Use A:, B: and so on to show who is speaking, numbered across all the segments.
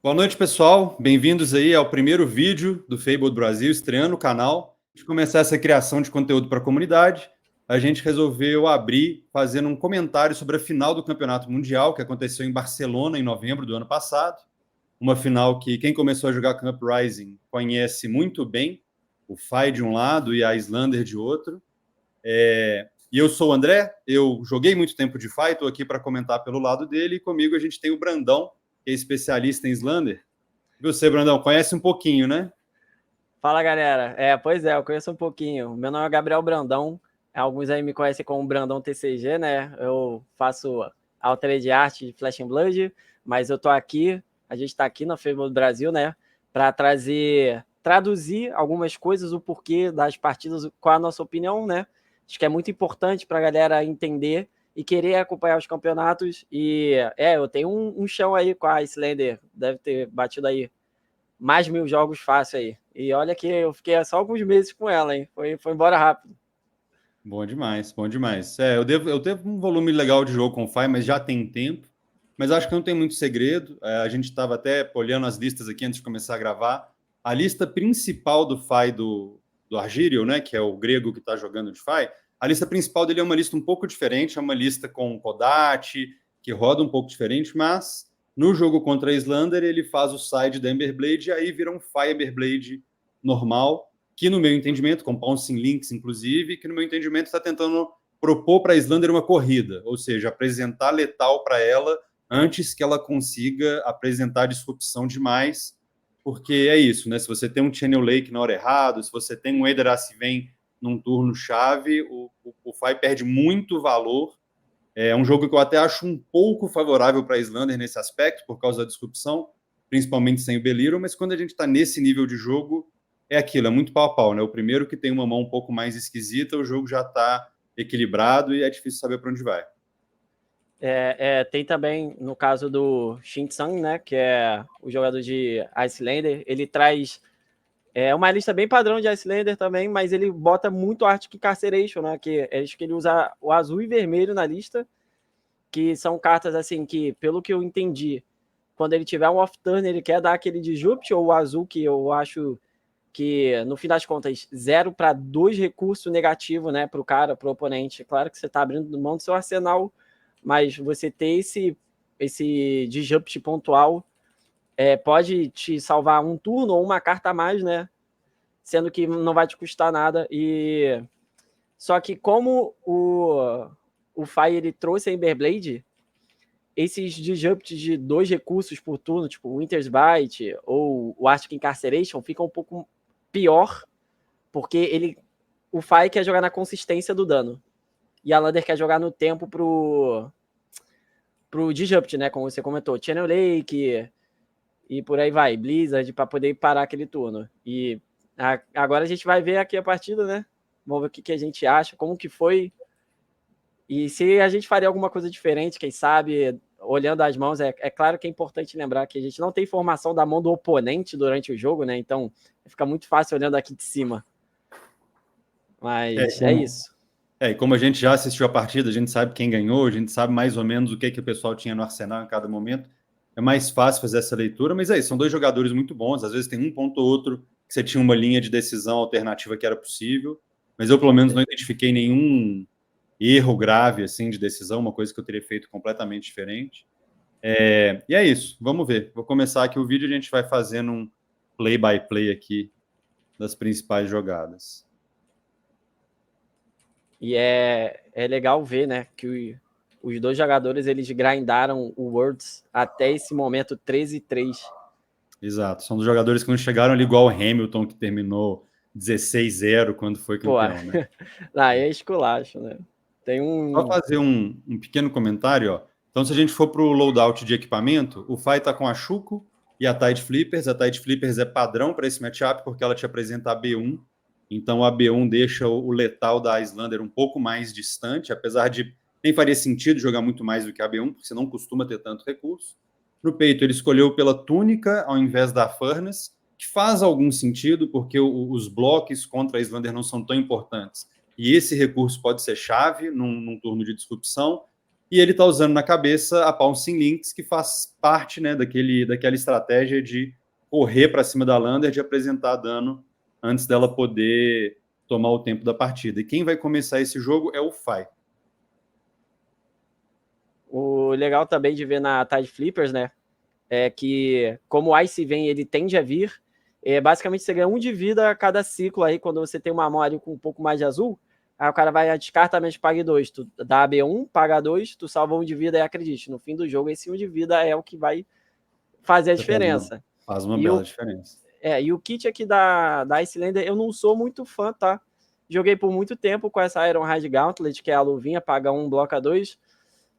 A: Boa noite, pessoal. Bem-vindos aí ao primeiro vídeo do Fable do Brasil, estreando o canal. De começar essa criação de conteúdo para a comunidade, a gente resolveu abrir fazendo um comentário sobre a final do Campeonato Mundial, que aconteceu em Barcelona em novembro do ano passado. Uma final que quem começou a jogar Camp Rising conhece muito bem, o Fai de um lado e a Islander de outro. E eu sou o André, eu joguei muito tempo de Fai, estou aqui para comentar pelo lado dele, e comigo a gente tem o Brandão, que é especialista em Islander. Você, Brandão, conhece um pouquinho, né?
B: Fala, galera. Pois é, eu conheço um pouquinho. Meu nome é Gabriel Brandão. Alguns aí me conhecem como Brandão TCG, né? Eu faço Altered Art de Flash and Blood, mas eu tô aqui, a gente tá aqui na Fable do Brasil, né? Para traduzir algumas coisas, o porquê das partidas, qual a nossa opinião, né? Acho que é muito importante para a galera entender e querer acompanhar os campeonatos. Eu tenho um chão aí com a Icelander, deve ter batido aí mais 1000 jogos fácil aí. E olha que eu fiquei só alguns meses com ela, hein? Foi embora rápido.
A: Bom demais, bom demais. Eu devo um volume legal de jogo com o Fai, mas já tem tempo. Mas acho que não tem muito segredo. A gente estava até olhando as listas aqui antes de começar a gravar. A lista principal do Fai do Argiriel, né, que é o grego que está jogando de Fai, a lista principal dele é uma lista um pouco diferente, é uma lista com Kodachi, que roda um pouco diferente, mas no jogo contra a Islander ele faz o side da Emberblade e aí vira um Fai Emberblade normal, que no meu entendimento, com Pouncing Links inclusive, que no meu entendimento está tentando propor para a Islander uma corrida, ou seja, apresentar letal para ela antes que ela consiga apresentar disrupção demais, porque é isso, né? Se você tem um Channel Lake na hora errada, se você tem um Eder Asven num turno chave, o Fai perde muito valor. É um jogo que eu até acho um pouco favorável para a Islander nesse aspecto, por causa da disrupção, principalmente sem o Beliro, mas quando a gente está nesse nível de jogo, é aquilo, é muito pau a pau, né? O primeiro que tem uma mão um pouco mais esquisita, o jogo já está equilibrado e é difícil saber para onde vai.
B: Tem também, no caso do Shin-Tsung, né? Que é o jogador de Icelander, ele traz uma lista bem padrão de Icelander também, mas ele bota muito Arctic Incarceration, né? Acho que ele usa o azul e vermelho na lista, que são cartas assim que, pelo que eu entendi, quando ele tiver um off-turn, ele quer dar aquele Disrupt, ou o azul, que eu acho que, no fim das contas, 0 para 2 recursos negativos, né, para o cara, para o oponente. Claro que você está abrindo mão do seu arsenal, mas você ter esse disrupt pontual pode te salvar um turno ou uma carta a mais, né? Sendo que não vai te custar nada. Só que como o Fire ele trouxe a Emberblade, esses disrupts de 2 recursos por turno, tipo o Winter's Bite ou o Arctic Incarceration, ficam um pouco pior, porque o Fai quer jogar na consistência do dano. E a Lander quer jogar no tempo pro Disrupt, né? Como você comentou, Channel Lake e por aí vai, Blizzard, para poder parar aquele turno. Agora a gente vai ver aqui a partida, né? Vamos ver o que a gente acha, como que foi. E se a gente faria alguma coisa diferente, quem sabe, olhando as mãos, é claro que é importante lembrar que a gente não tem informação da mão do oponente durante o jogo, né? Então fica muito fácil olhando aqui de cima. Mas é isso.
A: E como a gente já assistiu a partida, a gente sabe quem ganhou, a gente sabe mais ou menos o que o pessoal tinha no arsenal em cada momento. É mais fácil fazer essa leitura, mas é isso, são dois jogadores muito bons. Às vezes tem um ponto ou outro que você tinha uma linha de decisão alternativa que era possível, mas eu pelo menos não identifiquei nenhum erro grave assim de decisão, uma coisa que eu teria feito completamente diferente. E é isso, vamos ver. Vou começar aqui o vídeo e a gente vai fazendo um play-by-play aqui das principais jogadas.
B: E é legal ver, né, que os dois jogadores eles grindaram o Worlds até esse momento 13-3.
A: Exato, são dos jogadores que não chegaram ali igual o Hamilton, que terminou 16-0 quando foi
B: Pô,
A: campeão, né?
B: lá é esculacho, né? Tem
A: Só fazer um pequeno comentário, ó. Então, se a gente for para o loadout de equipamento, o Fai está com a Shuko e a Tide Flippers. A Tide Flippers é padrão para esse matchup porque ela te apresenta a B1. Então, a B1 deixa o letal da Islander um pouco mais distante, apesar de nem faria sentido jogar muito mais do que a B1, porque você não costuma ter tanto recurso. No peito, ele escolheu pela túnica ao invés da Furnace, que faz algum sentido, porque os blocos contra a Islander não são tão importantes. E esse recurso pode ser chave num turno de disrupção. E ele está usando na cabeça a Pouncing Lynx, que faz parte, né, daquela estratégia de correr para cima da Lander, de apresentar dano antes dela poder tomar o tempo da partida. E quem vai começar esse jogo é o Fai.
B: O legal também de ver na Tide Flippers, né, é que como o Ice vem, ele tende a vir, basicamente você ganha 1 de vida a cada ciclo aí, quando você tem uma mão ali com um pouco mais de azul, aí o cara vai descarta, mas pague 2, tu dá AB1, paga 2, tu salva 1 de vida e acredite, no fim do jogo esse 1 de vida é o que vai fazer a diferença.
A: Faz uma bela diferença.
B: E o kit aqui da Icelander eu não sou muito fã, tá? Joguei por muito tempo com essa Ironhide Gauntlet, que é a luvinha, paga 1, bloca 2,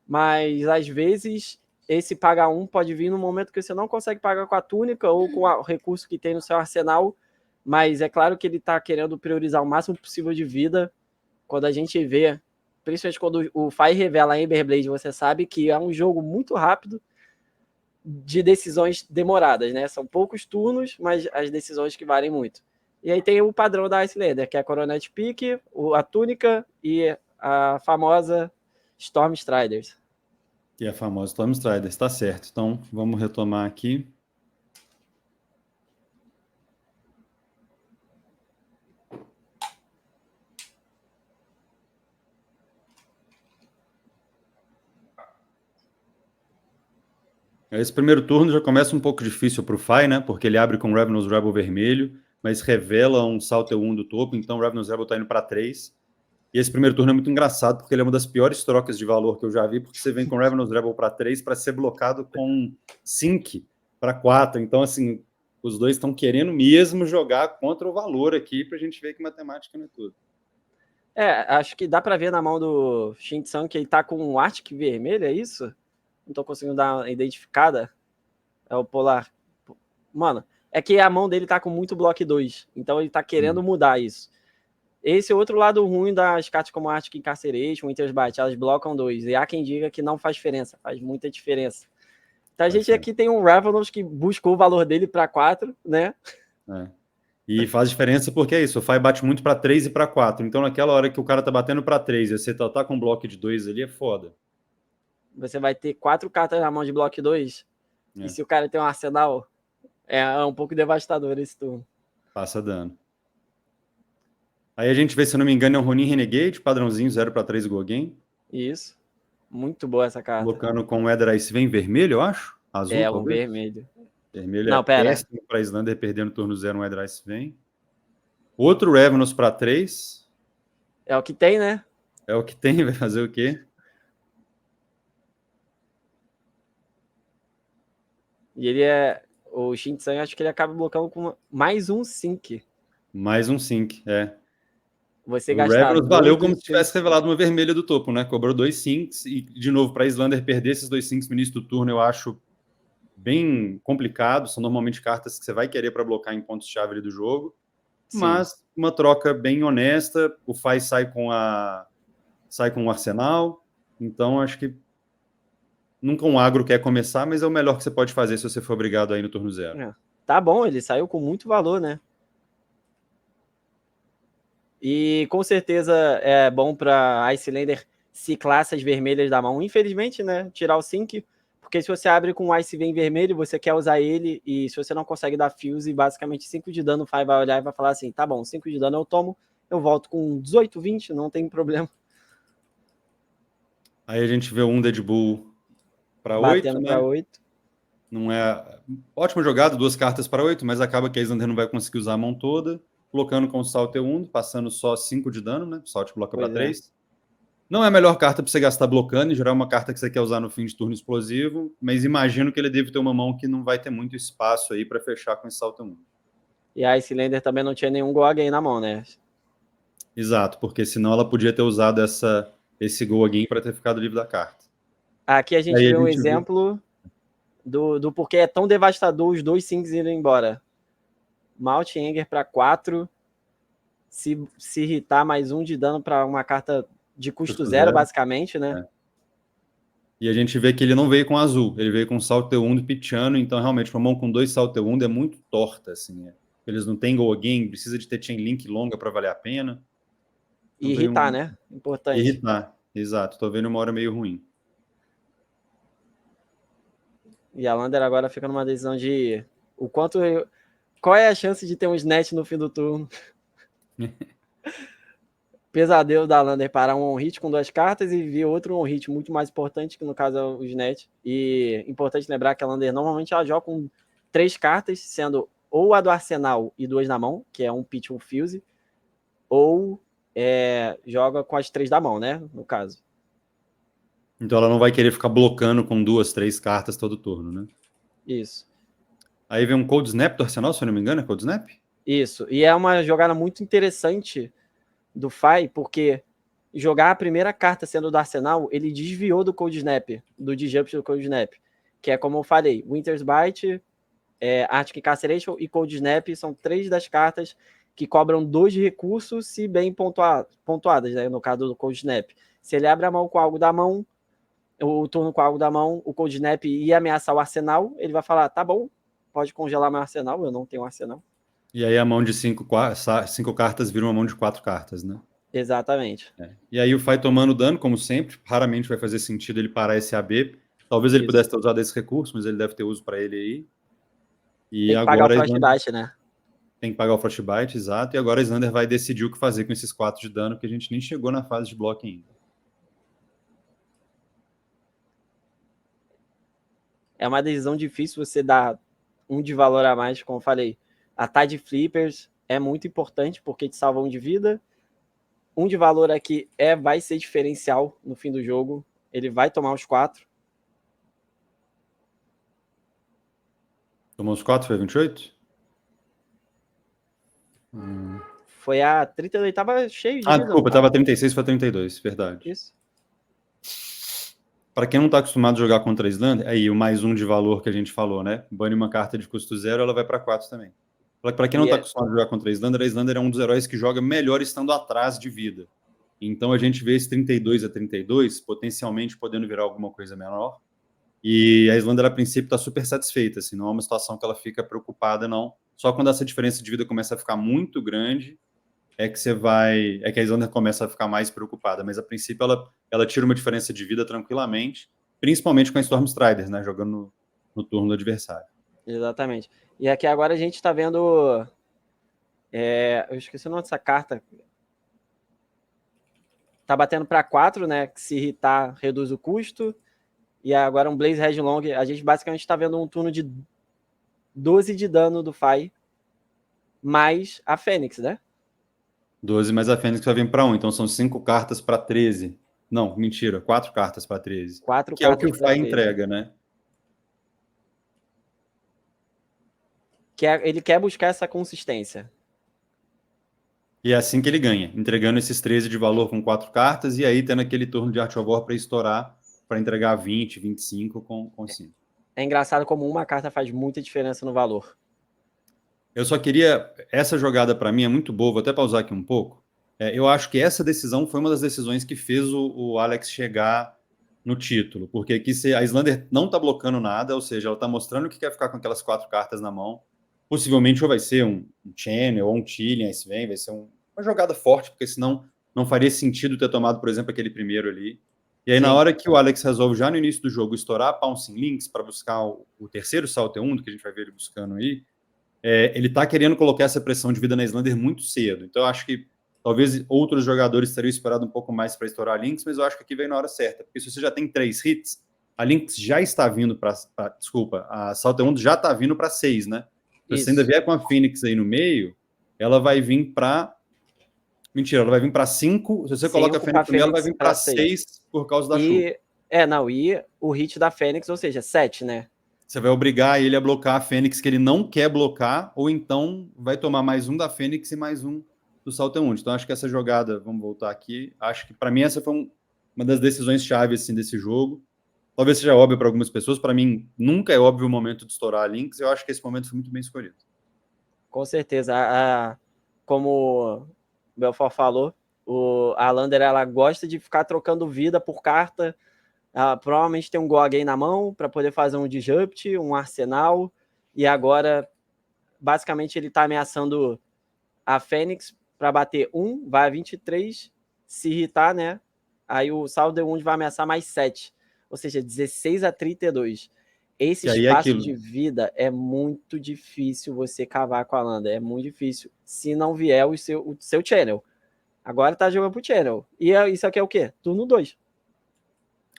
B: mas às vezes esse paga 1 pode vir no momento que você não consegue pagar com a túnica ou com o recurso que tem no seu arsenal, mas é claro que ele está querendo priorizar o máximo possível de vida. Quando a gente vê, principalmente quando o Fire revela a Emberblade, você sabe que é um jogo muito rápido, de decisões demoradas, né? São poucos turnos, mas as decisões que valem muito. E aí tem o padrão da Icelander, que é a Coronet Peak, a túnica e a famosa Storm Striders.
A: E a famosa Storm Striders, está certo. Então, vamos retomar aqui. Esse primeiro turno já começa um pouco difícil para o Fai, né? Porque ele abre com Ravenous Rebel vermelho, mas revela um Salter 1 do topo, então o Ravenous Rebel está indo para 3. E esse primeiro turno é muito engraçado, porque ele é uma das piores trocas de valor que eu já vi, porque você vem com Ravenous Rebel para 3 para ser blocado com Sync para 4. Então, assim, os dois estão querendo mesmo jogar contra o valor aqui, para a gente ver que matemática não é tudo.
B: Acho que dá para ver na mão do Shin-Tsung que ele tá com um Arctic vermelho, é isso? Não tô conseguindo dar uma identificada. É o Polar. Mano, é que a mão dele tá com muito bloco 2, então ele tá querendo mudar isso. Esse é outro lado ruim das cartas como Arctic Incarceration, Winter's Bite, elas blocam 2. E há quem diga que não faz diferença, faz muita diferença. Então a gente aqui tem um Ravenous que buscou o valor dele para 4, né?
A: E faz diferença porque é isso, o Fai bate muito para 3 e para 4. Então naquela hora que o cara tá batendo para 3 e você tá com um bloco de 2 ali, é foda.
B: Você vai ter 4 cartas na mão de bloco 2. E se o cara tem um arsenal, é um pouco devastador esse turno.
A: Passa dano. Aí a gente vê, se eu não me engano, é um Ronin Renegade, padrãozinho 0 para 3 Go Game.
B: Isso. Muito boa essa carta.
A: Colocando com o Eder Ice vem vermelho, eu acho. Azul,
B: talvez.
A: Um
B: vermelho.
A: Vermelho não, péssimo para Islander, perdendo turno 0, um Eder Ice vem. Outro Ravenous para 3.
B: É o que tem, né?
A: É o que tem, vai fazer o quê?
B: E ele é... O Shin-Tsung, acho que ele acaba bloqueando com mais um Sync.
A: Mais um Sync,
B: Você
A: o
B: gastar
A: Ravenous valeu como se
B: sync.
A: tivesse revelado uma vermelha do topo, né? Cobrou 2 Syncs e, de novo, para Islander perder esses 2 Syncs no início do turno, eu acho bem complicado. São normalmente cartas que você vai querer para bloquear em pontos-chave do jogo. Sim. Mas uma troca bem honesta. O Fai sai com o Arsenal. Então, acho que nunca um agro quer começar, mas é o melhor que você pode fazer se você for obrigado aí no turno 0.
B: Tá bom, ele saiu com muito valor, né? E com certeza é bom para Icelander ciclar essas vermelhas da mão. Infelizmente, né? Tirar o sync, porque se você abre com o Ice vem vermelho, você quer usar ele, e se você não consegue dar fuse, basicamente 5 de dano, o Fai vai olhar e vai falar assim: tá bom, 5 de dano eu tomo, eu volto com 18, 20, não tem problema.
A: Aí a gente vê um Dead Bull para 8.
B: Batendo para 8.
A: Não é ótima jogada, 2 cartas para 8, mas acaba que a Islander não vai conseguir usar a mão toda. Colocando com o Salter 1, passando só 5 de dano, né? O Salt bloca para 3. Não é a melhor carta para você gastar blocando, em geral é uma carta que você quer usar no fim de turno explosivo, mas imagino que ele deve ter uma mão que não vai ter muito espaço aí para fechar com esse Salter 1.
B: E a Icelander também não tinha nenhum Go Again na mão, né?
A: Exato, porque senão ela podia ter usado esse Go Again para ter ficado livre da carta.
B: Aqui a gente vê um exemplo do porquê é tão devastador os 2 Syncs irem embora. Malt Anger para 4. Se irritar, mais 1 de dano para uma carta de custo 0, basicamente, né?
A: E a gente vê que ele não veio com azul, ele veio com Salter 1 do Pichano, então realmente uma mão com 2 Salter 1 é muito torta, assim. Eles não têm Go Again, precisa de ter Chain Link longa para valer a pena.
B: Então, e irritar, né? Importante.
A: Irritar, exato. Tô vendo uma hora meio ruim.
B: E a Lander agora fica numa decisão de qual é a chance de ter um snatch no fim do turno. Pesadelo da Lander parar um on-hit com 2 cartas e vir outro on-hit muito mais importante, que no caso é o snatch. E importante lembrar que a Lander normalmente ela joga com 3 cartas, sendo ou a do Arsenal e 2 na mão, que é um pitch, um fuse, ou joga com as 3 da mão, né? No caso.
A: Então ela não vai querer ficar blocando com 2, 3 cartas todo turno, né?
B: Isso.
A: Aí vem um Cold Snap do Arsenal, se eu não me engano, é Cold Snap?
B: Isso. E é uma jogada muito interessante do Fai, porque jogar a primeira carta sendo do Arsenal, ele desviou do Cold Snap, do disrupt do Cold Snap, que é como eu falei, Winter's Bite, Arctic Incarceration e Cold Snap são 3 das cartas que cobram 2 de recursos, se bem pontuadas, né, no caso do Cold Snap. Se ele abre a mão com algo da mão, o turno com algo da mão, o Cold Snap ia ameaçar o Arsenal, ele vai falar, tá bom, pode congelar meu Arsenal, eu não tenho Arsenal.
A: E aí a mão de 5 cartas vira uma mão de 4 cartas, né?
B: Exatamente.
A: E aí o Fai tomando dano, como sempre, raramente vai fazer sentido ele parar esse AB. Talvez ele pudesse ter usado esse recurso, mas ele deve ter uso para ele aí. E
B: tem que
A: agora
B: pagar o Frostbite, né?
A: Tem que pagar o Frostbite, exato. E agora a Islander vai decidir o que fazer com esses 4 de dano, que a gente nem chegou na fase de bloco ainda.
B: É uma decisão difícil você dar um de valor a mais, como eu falei. A Tide Flippers é muito importante porque te salva 1 de vida. 1 de valor aqui vai ser diferencial no fim do jogo. Ele vai tomar os 4.
A: Tomou os 4, foi 28?
B: Foi a 38, tava cheio de vida.
A: Desculpa, tava 36, foi 32, verdade.
B: Isso.
A: Para quem não está acostumado a jogar contra a Islander, aí o mais 1 de valor que a gente falou, né? Bane uma carta de custo 0, ela vai para 4 também. Para quem não está acostumado a jogar contra a Islander é um dos heróis que joga melhor estando atrás de vida. Então a gente vê esse 32 a 32 potencialmente podendo virar alguma coisa menor. E a Islander, a princípio, está super satisfeita. Assim, não é uma situação que ela fica preocupada, não. Só quando essa diferença de vida começa a ficar muito grande é que a Islander começa a ficar mais preocupada. Mas a princípio ela tira uma diferença de vida tranquilamente, principalmente com a Storm Strider, né? Jogando no turno do adversário.
B: Exatamente. E aqui agora a gente está vendo. Eu esqueci o nome dessa carta. Tá batendo para 4, né? Que se irritar, reduz o custo. E agora um Blaze Headlong. A gente basicamente está vendo um turno de 12 de dano do Fai, mais a Fênix, né?
A: 12 mais a Fênix vai vir para 1. Então são 5 cartas para 13. Não, mentira. 4 cartas para 13.
B: 4
A: que é o que o
B: pra
A: Fai
B: 13.
A: entrega, né?
B: Ele quer buscar essa consistência.
A: E é assim que ele ganha, entregando esses 13 de valor com 4 cartas e aí tendo aquele turno de Art of War para estourar, para entregar 20, 25 com 5.
B: É engraçado como uma carta faz muita diferença no valor.
A: Eu só queria... Essa jogada para mim é muito boa, vou até pausar aqui um pouco. Eu acho que essa decisão foi uma das decisões que fez o Alex chegar no título, porque aqui a Islander não está blocando nada, ou seja, ela está mostrando que quer ficar com aquelas 4 cartas na mão. Possivelmente ou vai ser um Channel ou um Tillian, esse vem, vai ser uma jogada forte, porque senão não faria sentido ter tomado, por exemplo, aquele primeiro ali. E aí, sim, na hora que o Alex resolve, já no início do jogo, estourar Pouncing Lynx para buscar o terceiro Saltemundo, que a gente vai ver ele buscando aí, ele está querendo colocar essa pressão de vida na Islander muito cedo. Então, eu acho que talvez outros jogadores teriam esperado um pouco mais para estourar a Lynx, mas eu acho que aqui veio na hora certa, porque se você já tem 3 hits, a Lynx já está vindo para... Desculpa, a Saltemundo já está vindo para 6, né? Se você ainda vier com a Phoenix aí no meio, ela vai vir para... Mentira, ela vai vir para 5. Se você coloca a Fênix no meio, ela vai vir para 6 por causa da chuva.
B: E o hit da Fênix, ou seja, 7, né?
A: Você vai obrigar ele a blocar a Fênix que ele não quer blocar, ou então vai tomar mais um da Fênix e mais um do Saltemundo. Então, acho que essa jogada, vamos voltar aqui, acho que para mim essa foi uma das decisões chave assim, desse jogo. Talvez seja óbvio para algumas pessoas, para mim nunca é óbvio o momento de estourar a Lynx, eu acho que esse momento foi muito bem escolhido.
B: Com certeza. Como o Belfort falou, a Lander ela gosta de ficar trocando vida por carta. Ela provavelmente tem um Gog aí na mão para poder fazer um Disrupt, um Arsenal, e agora basicamente ele está ameaçando a Fênix para bater 1, vai a 23, se irritar, né? Aí o Saldewound vai ameaçar mais 7, ou seja, 16 a 32. Esse
A: E aí é
B: espaço
A: aquilo.
B: de vida é muito difícil você cavar com a Lander. É muito difícil se não vier o seu channel. Agora tá jogando pro channel. E isso aqui é o quê? Turno 2.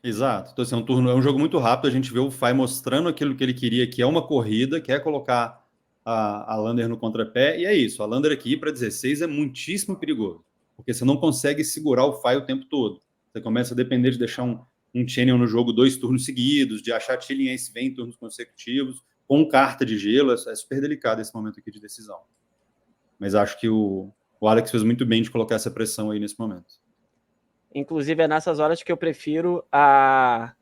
A: Exato. Então, assim, é um jogo muito rápido. A gente vê o Fai mostrando aquilo que ele queria, que é uma corrida, quer colocar a Lander no contrapé. E é isso. A Lander aqui para 16 é muitíssimo perigoso. Porque você não consegue segurar o Fai o tempo todo. Você começa a depender de deixar um channel no jogo 2 turnos seguidos, de achar Chilling Ace Vem em turnos consecutivos, com carta de gelo. É super delicado esse momento aqui de decisão. Mas acho que o Alex fez muito bem de colocar essa pressão aí nesse momento.
B: Inclusive, é nessas horas que eu prefiro a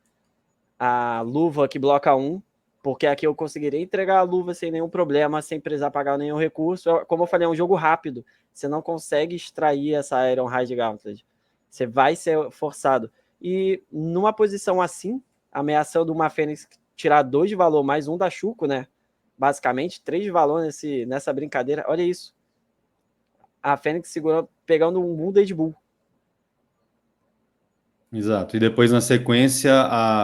B: luva que bloca 1, porque aqui eu conseguiria entregar a luva sem nenhum problema, sem precisar pagar nenhum recurso. Como eu falei, é um jogo rápido. Você não consegue extrair essa Iron Hide Gauntlet. Você vai ser forçado. E numa posição assim, ameaçando uma Fênix tirar 2 de valor mais 1 da Chuco, né? Basicamente, 3 de valor nessa brincadeira. Olha isso. A Fênix segurando, pegando um Wounded Bull.
A: Exato. E depois, na sequência,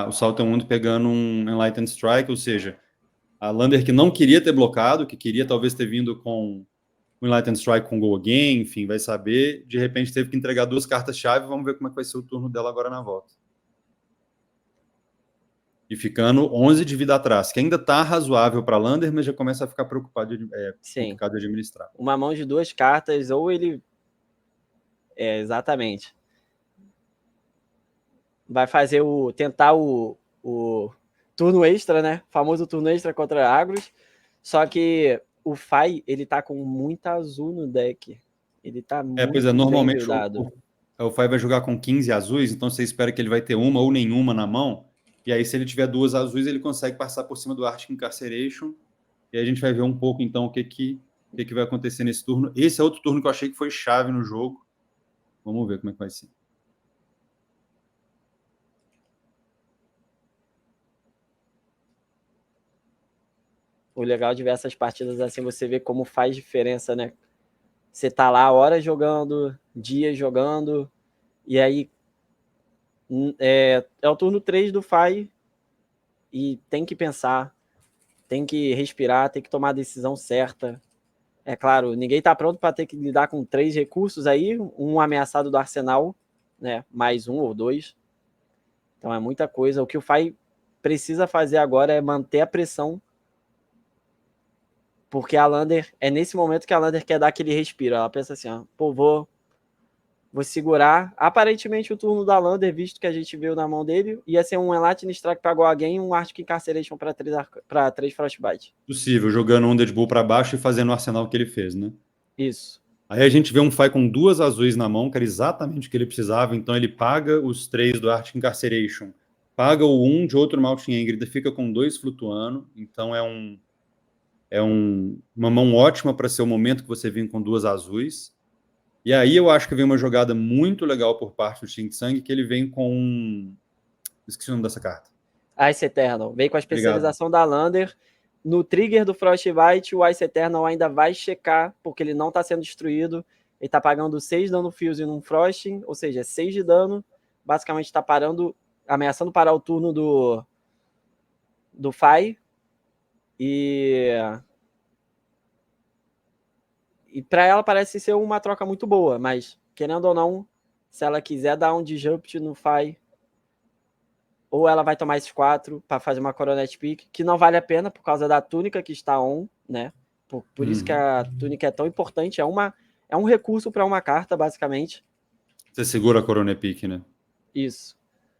A: o Salton Mundo pegando um Enlightened Strike, ou seja, a Lander que não queria ter blocado, que queria talvez ter vindo com o Enlightened Strike com Go Again, enfim, vai saber, de repente teve que entregar 2 cartas-chave, vamos ver como é que vai ser o turno dela agora na volta. E ficando 11 de vida atrás, que ainda está razoável para Lander, mas já começa a ficar preocupado, complicado de administrar.
B: Uma mão de 2 cartas, ou ele... exatamente. Vai fazer tentar o turno extra, né? O famoso turno extra contra Agros. Só que o Fai, ele tá com muita azul no deck. Ele tá muito
A: Pois é, normalmente
B: bem buildado.
A: o Fai vai jogar com 15 azuis, então você espera que ele vai ter uma ou nenhuma na mão. E aí, se ele tiver 2 azuis, ele consegue passar por cima do Arctic Incarceration. E aí a gente vai ver um pouco, então, o que vai acontecer nesse turno. Esse é outro turno que eu achei que foi chave no jogo. Vamos ver como é que vai ser.
B: O legal de ver essas partidas assim, você vê como faz diferença, né? Você tá lá horas jogando, dias jogando, e aí é o turno 3 do Fai e tem que pensar, tem que respirar, tem que tomar a decisão certa. É claro, ninguém tá pronto para ter que lidar com 3 recursos aí, um ameaçado do Arsenal, né? Mais 1 ou 2. Então é muita coisa. O que o Fai precisa fazer agora é manter a pressão, porque a Lander, é nesse momento que a Lander quer dar aquele respiro. Ela pensa assim, ó, pô, vou segurar. Aparentemente o turno da Lander, visto que a gente viu na mão dele, ia ser um Enlightened Strike para Go Again e um Arctic Incarceration para 3 Frostbite.
A: Possível, jogando um Deadpool para baixo e fazendo o arsenal que ele fez, né?
B: Isso.
A: Aí a gente vê um Fai com 2 azuis na mão, que era exatamente o que ele precisava. Então ele paga os 3 do Arctic Incarceration, paga o 1 de outro Mountain Angrida, fica com 2 flutuando. Então uma mão ótima para ser o momento que você vem com 2 azuis. E aí eu acho que vem uma jogada muito legal por parte do Xing Tsang, que ele vem com... Esqueci o nome dessa carta.
B: Ice Eternal. Vem com a especialização da Lander. No trigger do Frostbite, o Ice Eternal ainda vai checar, porque ele não está sendo destruído. Ele está pagando 6 dano fuse num Frosting, ou seja, 6 de dano. Basicamente está ameaçando parar o turno do Fai. E para ela parece ser uma troca muito boa, mas querendo ou não, se ela quiser dar um disrupt no Fai, ou ela vai tomar esses 4 para fazer uma Coronet Pick, que não vale a pena por causa da túnica que está on, né? Por isso que a túnica é tão importante. É um recurso para uma carta, basicamente.
A: Você segura a Corona Pick, né?
B: Isso.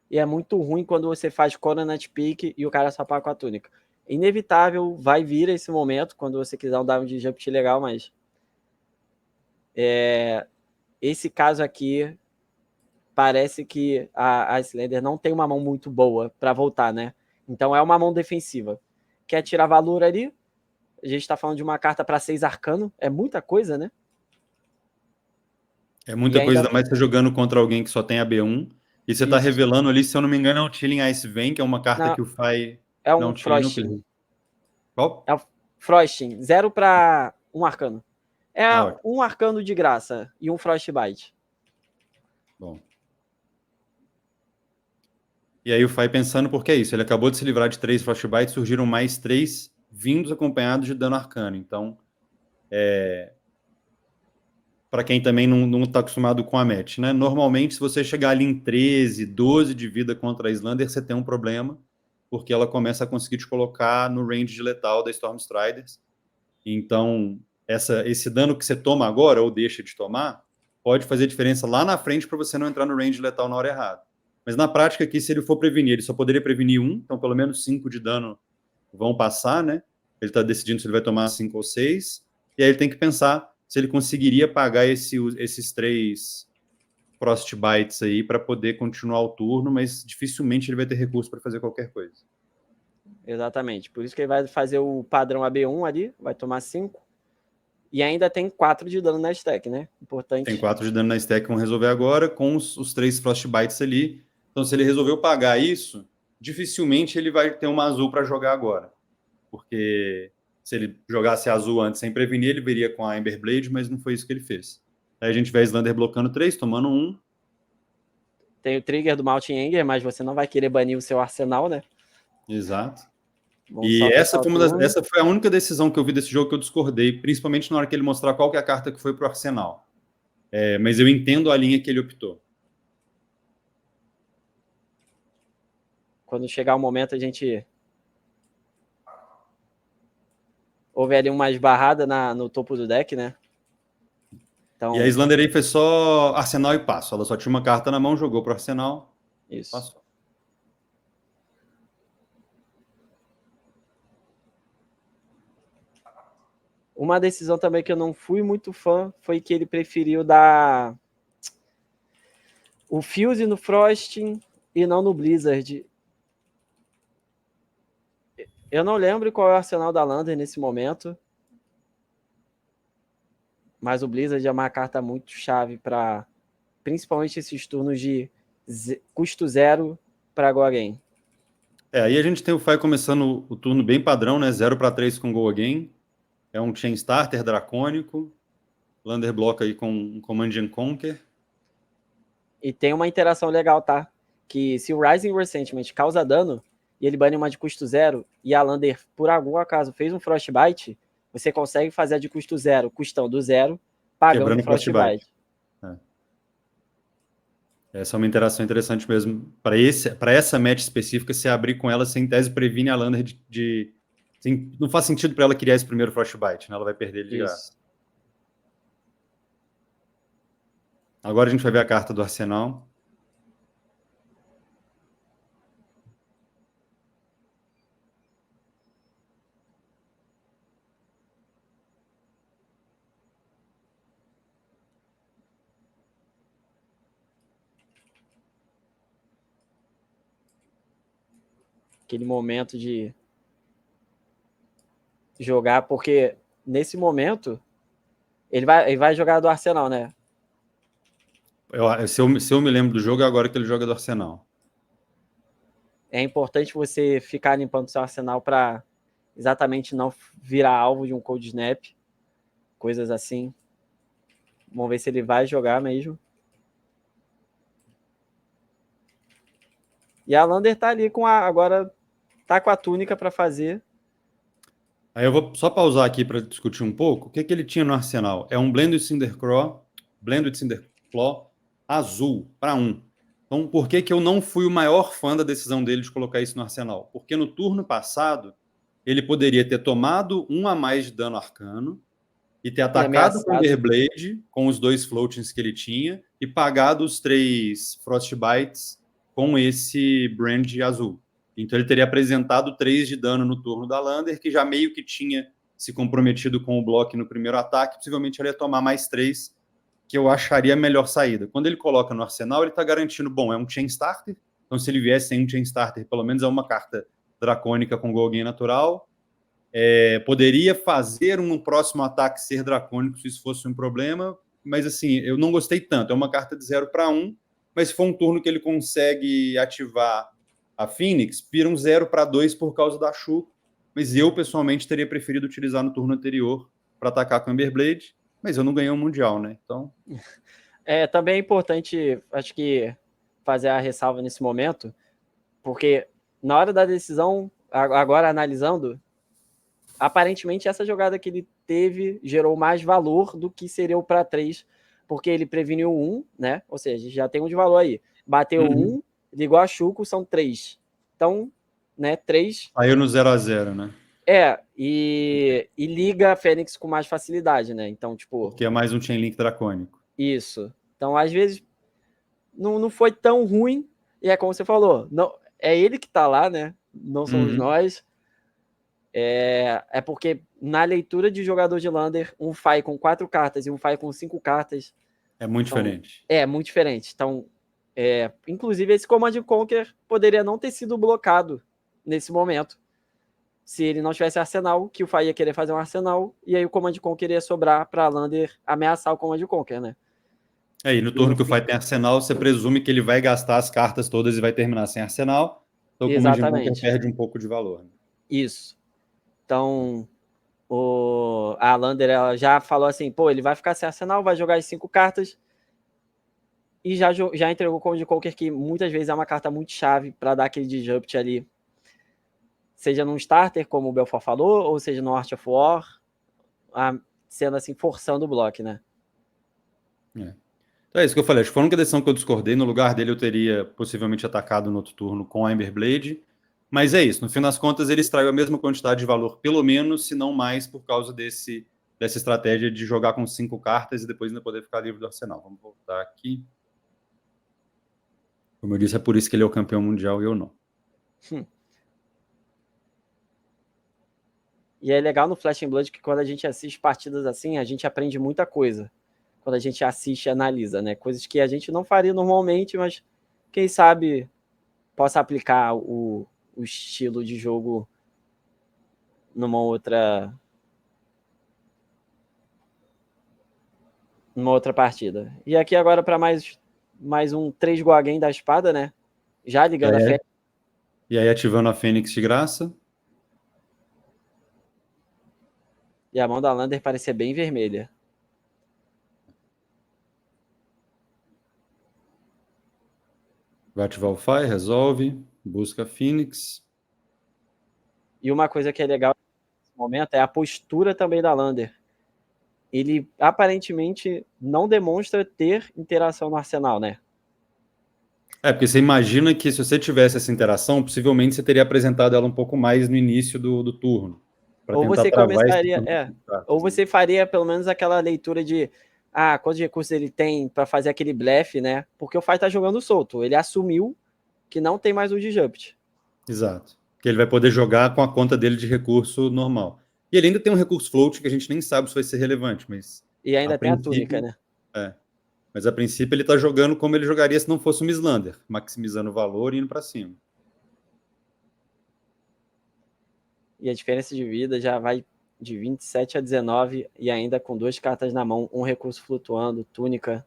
B: E é muito ruim quando você faz Coronet Pick e o cara só paga com a túnica. Inevitável, vai vir esse momento, quando você quiser dar um disrupt legal, mas esse caso aqui parece que a Icelander não tem uma mão muito boa para voltar, né? Então é uma mão defensiva. Quer tirar valor ali? A gente tá falando de uma carta para 6 arcano, é muita coisa, né?
A: É muita coisa, ainda mais você jogando contra alguém que só tem a B1, e você tá revelando ali, se eu não me engano, é o Chilling Ice Vein, que é uma carta que o Fai...
B: É um Frosting.
A: Qual?
B: É o Frosting, 0 para 1 arcano. É um arcano de graça e um Frostbite.
A: Bom. E aí o Fai pensando, porque é isso, ele acabou de se livrar de 3 Frostbite, surgiram mais 3 vindos acompanhados de dano arcano. Então, para quem também não está acostumado com a match, né? Normalmente, se você chegar ali em 13, 12 de vida contra a Islander, você tem um problema, porque ela começa a conseguir te colocar no range de letal da Stormstriders. Então, esse dano que você toma agora, ou deixa de tomar, pode fazer diferença lá na frente para você não entrar no range letal na hora errada. Mas na prática aqui, se ele for prevenir, ele só poderia prevenir 1, então pelo menos 5 de dano vão passar, né? Ele está decidindo se ele vai tomar 5 ou 6, e aí ele tem que pensar se ele conseguiria pagar esses 3 Frostbites aí para poder continuar o turno, mas dificilmente ele vai ter recurso para fazer qualquer coisa.
B: Exatamente. Por isso que ele vai fazer o padrão AB1 ali, vai tomar 5. E ainda tem 4 de dano na stack, né? Importante.
A: Tem 4 de dano na stack que vão resolver agora, com os 3 Frostbites ali. Então, se ele resolveu pagar isso, dificilmente ele vai ter uma azul para jogar agora. Porque se ele jogasse azul antes sem prevenir, ele veria com a Emberblade, mas não foi isso que ele fez. Aí a gente vê a Islander blocando 3, tomando 1.
B: Tem o trigger do Mountain Anger, mas você não vai querer banir o seu arsenal, né?
A: Exato.
B: Vamos
A: E
B: só
A: essa
B: fechar
A: essa foi a única decisão que eu vi desse jogo que eu discordei, principalmente na hora que ele mostrar qual que é a carta que foi pro arsenal. Mas eu entendo a linha que ele optou.
B: Quando chegar o momento, a gente houve ali uma esbarrada no topo do deck, né? Então,
A: E a Islander aí fez só arsenal e passo. Ela só tinha uma carta na mão, jogou pro arsenal,
B: isso.
A: passou.
B: Uma decisão também que eu não fui muito fã foi que ele preferiu dar o Fuse no Frosting e não no Blizzard. Eu não lembro qual é o arsenal da Lander nesse momento, mas o Blizzard é uma carta muito chave para principalmente esses turnos de custo 0 para Go Again.
A: Aí a gente tem o Fai começando o turno bem padrão, né? 0 para 3 com Go Again. É um Chain Starter dracônico. Lander bloca aí com um Command and Conquer.
B: E tem uma interação legal, tá? Que se o Rising Resentment causa dano e ele bane uma de custo 0 e a Lander, por algum acaso, fez um Frostbite, você consegue fazer a de custo 0, custão do 0, pagando
A: Quebrando
B: o Frostbite.
A: Essa é uma interação interessante mesmo. Para essa match específica, se abrir com ela, sem tese, previne a Lander não faz sentido para ela criar esse primeiro Frostbite, né? Ela vai perder ele de graça. Agora a gente vai ver a carta do arsenal.
B: Aquele momento de jogar, porque nesse momento ele vai jogar do Arsenal, né?
A: Se eu me lembro do jogo, é agora que ele joga do arsenal.
B: É importante você ficar limpando seu Arsenal para exatamente não virar alvo de um Cold Snap, coisas assim. Vamos ver se ele vai jogar mesmo. E a Lander tá ali agora tá com a túnica para fazer.
A: Aí eu vou só pausar aqui para discutir um pouco. O que ele tinha no arsenal? É um Blend Cinderclaw azul para 1. Então, por que eu não fui o maior fã da decisão dele de colocar isso no arsenal? Porque no turno passado, ele poderia ter tomado 1 a mais de dano arcano e ter atacado com o Emberblade, com os 2 floatings que ele tinha, e pagado os 3 Frostbites com esse Brand azul. Então ele teria apresentado 3 de dano no turno da Lander, que já meio que tinha se comprometido com o bloco no primeiro ataque, possivelmente ele ia tomar mais 3, que eu acharia a melhor saída. Quando ele coloca no arsenal, ele está garantindo, bom, é um Chain Starter, então se ele viesse sem um Chain Starter, pelo menos é uma carta dracônica com Golgin natural. Poderia fazer um próximo ataque ser dracônico se isso fosse um problema, mas assim, eu não gostei tanto. É uma carta de 0 para 1, mas se for um turno que ele consegue ativar a Phoenix, vira um 0 para 2 por causa da Shu, mas eu pessoalmente teria preferido utilizar no turno anterior para atacar com Emberblade, mas eu não ganhei o Mundial, né? Então...
B: Também é importante, acho que, fazer a ressalva nesse momento, Porque na hora da decisão, agora analisando, aparentemente essa jogada que ele teve gerou mais valor do que seria o para 3, porque ele preveniu 1, né? Ou seja, já tem um de valor aí. Bateu 1, ligou a Chuco, são 3. Então, né, 3.
A: Saiu no 0-0, né?
B: E liga a Fênix com mais facilidade, né? Então, tipo.
A: Porque é mais um Chainlink dracônico.
B: Isso. Então, às vezes, não foi tão ruim. E é como você falou, não, é ele que tá lá, né? Não somos nós. É porque na leitura de jogador de Lander, um Fai com 4 cartas e um Fai com 5 cartas.
A: É muito diferente.
B: É muito diferente. Então, inclusive, esse Command Conquer poderia não ter sido blocado nesse momento. Se ele não tivesse arsenal, que o Fai ia querer fazer um arsenal, e aí o Command Conquer ia sobrar para Lander ameaçar o Command Conquer, né?
A: E no turno que o Fai tem arsenal, você presume que ele vai gastar as cartas todas e vai terminar sem arsenal. Então o Command Conquer perde um pouco de valor. Né?
B: Isso. Então, a Lander ela já falou assim, pô, ele vai ficar sem arsenal, vai jogar as 5 cartas, e já entregou o Command Conquer, que muitas vezes é uma carta muito chave para dar aquele disrupt ali, seja num starter, como o Belfort falou, ou seja no Art of War, sendo assim, forçando o bloco, né?
A: Então é isso que eu falei, acho que foi a única decisão que eu discordei. No lugar dele eu teria possivelmente atacado no outro turno com a Emberblade, mas é isso, no fim das contas ele extraiu a mesma quantidade de valor, pelo menos, se não mais, por causa dessa estratégia de jogar com 5 cartas e depois ainda poder ficar livre do arsenal. Vamos voltar aqui. Como eu disse, é por isso que ele é o campeão mundial e eu não.
B: E é legal no Flash and Blood que quando a gente assiste partidas assim, a gente aprende muita coisa. Quando a gente assiste e analisa, né? Coisas que a gente não faria normalmente, mas quem sabe possa aplicar o estilo de jogo numa outra partida. E aqui agora para mais um 3 Goagen da espada, né? Já ligando a Fênix.
A: E aí ativando a Fênix de graça.
B: E a mão da Lander parece ser bem vermelha.
A: Vai ativar o Fire, resolve, busca a Phoenix.
B: E uma coisa que é legal nesse momento é a postura também da Lander. Ele aparentemente não demonstra ter interação no arsenal, né?
A: Porque você imagina que se você tivesse essa interação, possivelmente você teria apresentado ela um pouco mais no início do turno.
B: Ou você começaria, ou você faria pelo menos aquela leitura de quantos recursos ele tem para fazer aquele blefe, né? Porque o Fai tá jogando solto. Ele assumiu que não tem mais o disrupt.
A: Exato. Que ele vai poder jogar com a conta dele de recurso normal. E ele ainda tem um recurso float que a gente nem sabe se vai ser relevante, mas...
B: E ainda tem a túnica, né?
A: Mas a princípio ele tá jogando como ele jogaria se não fosse um Mislander, maximizando o valor e indo para cima.
B: E a diferença de vida já vai de 27 a 19 e ainda com 2 cartas na mão, um recurso flutuando, túnica.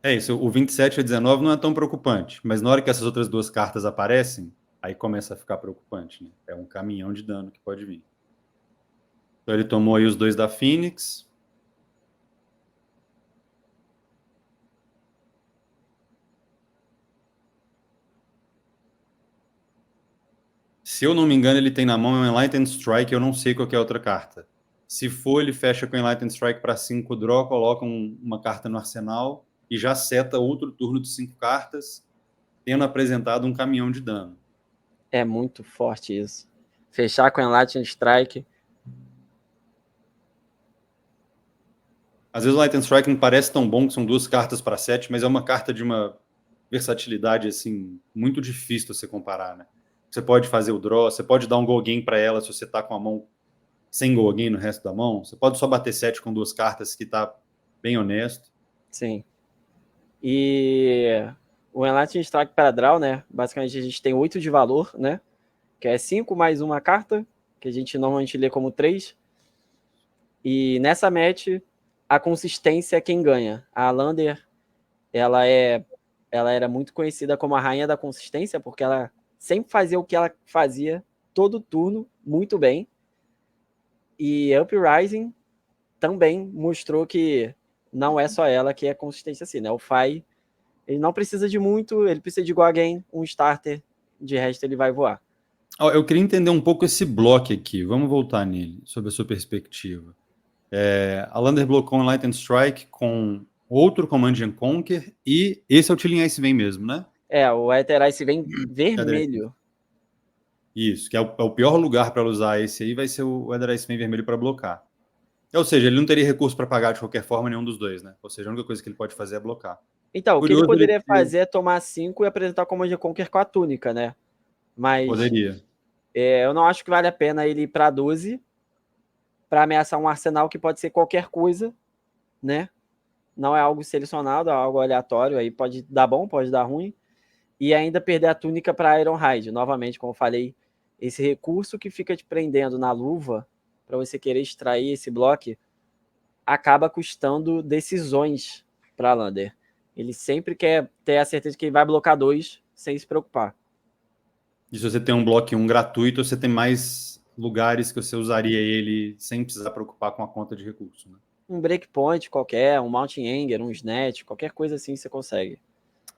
A: É isso, o 27 a 19 não é tão preocupante, mas na hora que essas outras 2 cartas aparecem, aí começa a ficar preocupante, né? É um caminhão de dano que pode vir. Então ele tomou aí os 2 da Phoenix. Se eu não me engano, ele tem na mão um Enlightened Strike, eu não sei qual é a outra carta. Se for, ele fecha com Enlightened Strike para 5 draw, coloca uma carta no arsenal e já seta outro turno de 5 cartas, tendo apresentado um caminhão de dano.
B: É muito forte isso. Fechar com Enlightened Strike.
A: Às vezes o Enlightened Strike não parece tão bom, que são 2 cartas para 7, mas é uma carta de uma versatilidade assim muito difícil de você comparar, né? Você pode fazer o draw, você pode dar um go game para ela se você tá com a mão sem go game no resto da mão. Você pode só bater 7 com 2 cartas, que tá bem honesto.
B: Sim. E o Enlightened Strike para draw, né? Basicamente a gente tem 8 de valor, né? Que é 5 mais uma carta, que a gente normalmente lê como 3. E nessa match, a consistência é quem ganha. A Lander, ela era muito conhecida como a rainha da consistência, porque ela sempre fazia o que ela fazia todo turno muito bem. E Uprising também mostrou que não é só ela que é consistência assim, né? O Fai, ele não precisa de muito, ele precisa de igual alguém, um starter de resto ele vai voar.
A: Eu queria entender um pouco esse bloco aqui. Vamos voltar nele, sob a sua perspectiva. A Lander blocou um Light and Strike com outro Command and Conquer e esse é o Chilling Ice Vein mesmo, né?
B: O Aether Ice vem vermelho.
A: Isso, que é o pior lugar para usar esse aí, vai ser o Aether Ice Vein vermelho para blocar. Ou seja, ele não teria recurso para pagar de qualquer forma nenhum dos dois, né? Ou seja, a única coisa que ele pode fazer é blocar.
B: Então, o que
A: Curioso
B: ele poderia fazer é tomar 5 e apresentar o Command and Conquer com a túnica, né? Mas
A: poderia.
B: Eu não acho que vale a pena ele ir para 12 para ameaçar um arsenal que pode ser qualquer coisa, né? Não é algo selecionado, é algo aleatório, aí pode dar bom, pode dar ruim. E ainda perder a túnica para Ironhide. Novamente, como eu falei, esse recurso que fica te prendendo na luva para você querer extrair esse bloco acaba custando decisões para Lander. Ele sempre quer ter a certeza que ele vai blocar 2 sem se preocupar.
A: E se você tem um bloco 1 gratuito, você tem mais lugares que você usaria ele sem precisar preocupar com a conta de recurso, né?
B: Um breakpoint qualquer, um Mountain Anger, um Snatch, qualquer coisa assim você consegue.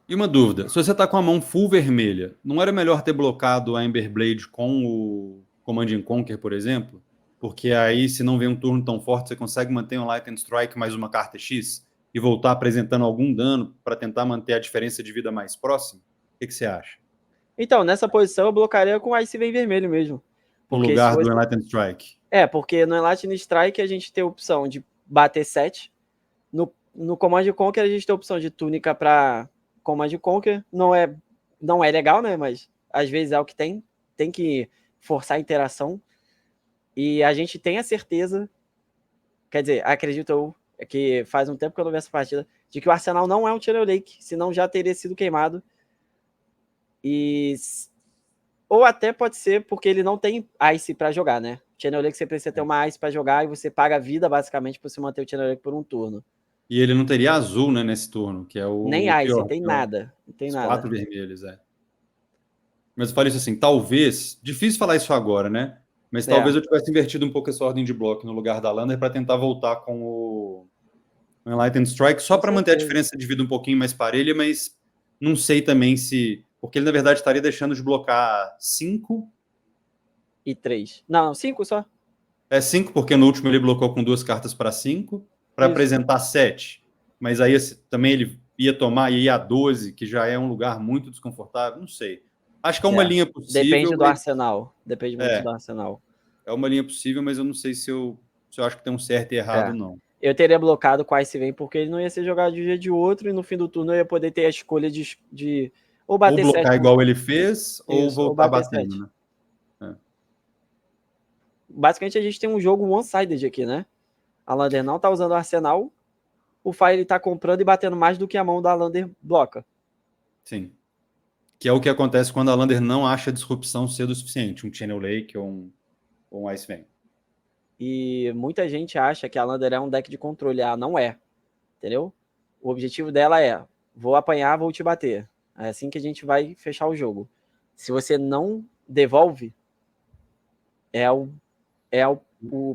A: E uma dúvida, se você tá com a mão full vermelha, não era melhor ter blocado a Ember Blade com o Command and Conquer, por exemplo? Porque aí, se não vem um turno tão forte, você consegue manter um Light and Strike mais uma carta X e voltar apresentando algum dano para tentar manter a diferença de vida mais próxima? O que você acha?
B: Então, nessa posição eu blocaria com o Ice Vein vermelho mesmo.
A: No lugar do Enlighten Strike.
B: Porque no Enlighten Strike a gente tem a opção de bater 7. No Command Conquer a gente tem a opção de túnica para Command Conquer. Não é legal, né? Mas às vezes é o que tem. Tem que forçar a interação. E a gente tem a certeza, quer dizer, acredito eu, que faz um tempo que eu não vi essa partida, de que o Arsenal não é um Channel Lake, senão já teria sido queimado. Ou até pode ser porque ele não tem Ice para jogar, né? Channel Lake você precisa ter uma Ice para jogar e você paga a vida basicamente para você manter o Channel Lake por um turno.
A: E ele não teria azul, né, nesse turno, que é o
B: nem Ice,
A: pior,
B: tem nada. Não tem
A: os
B: nada.
A: 4 vermelhos, Mas eu falei isso assim, talvez, difícil falar isso agora, né? Mas talvez eu tivesse invertido um pouco essa ordem de bloco no lugar da Lander para tentar voltar com o Enlightened Strike, só para manter a diferença de vida um pouquinho mais parelha, mas não sei também se... Porque ele, na verdade, estaria deixando de blocar 5
B: e 3. Não, 5 só.
A: 5, porque no último ele blocou com 2 cartas para 5, para apresentar 7. Mas aí também ele ia tomar e ia a 12, que já é um lugar muito desconfortável, não sei. Acho que é uma linha possível.
B: Depende do arsenal. Depende muito do arsenal.
A: É uma linha possível, mas eu não sei se eu acho que tem um certo e errado, não.
B: Eu teria blocado com a Ice Vein, porque ele não ia ser jogado de um dia de outro, e no fim do turno eu ia poder ter a escolha de ou bater 7.
A: Ou blocar igual ele fez, ou voltar batendo, né?
B: Basicamente a gente tem um jogo one-sided aqui, né? A Lander não tá usando o arsenal, o Fire tá comprando e batendo mais do que a mão da Lander bloca.
A: Sim. Que é o que acontece quando a Lander não acha a disrupção cedo o suficiente, um Channel Lake ou um Ice Vein.
B: E muita gente acha que a Lander é um deck de controle. Não é. Entendeu? O objetivo dela é: vou apanhar, vou te bater. É assim que a gente vai fechar o jogo. Se você não devolve, é o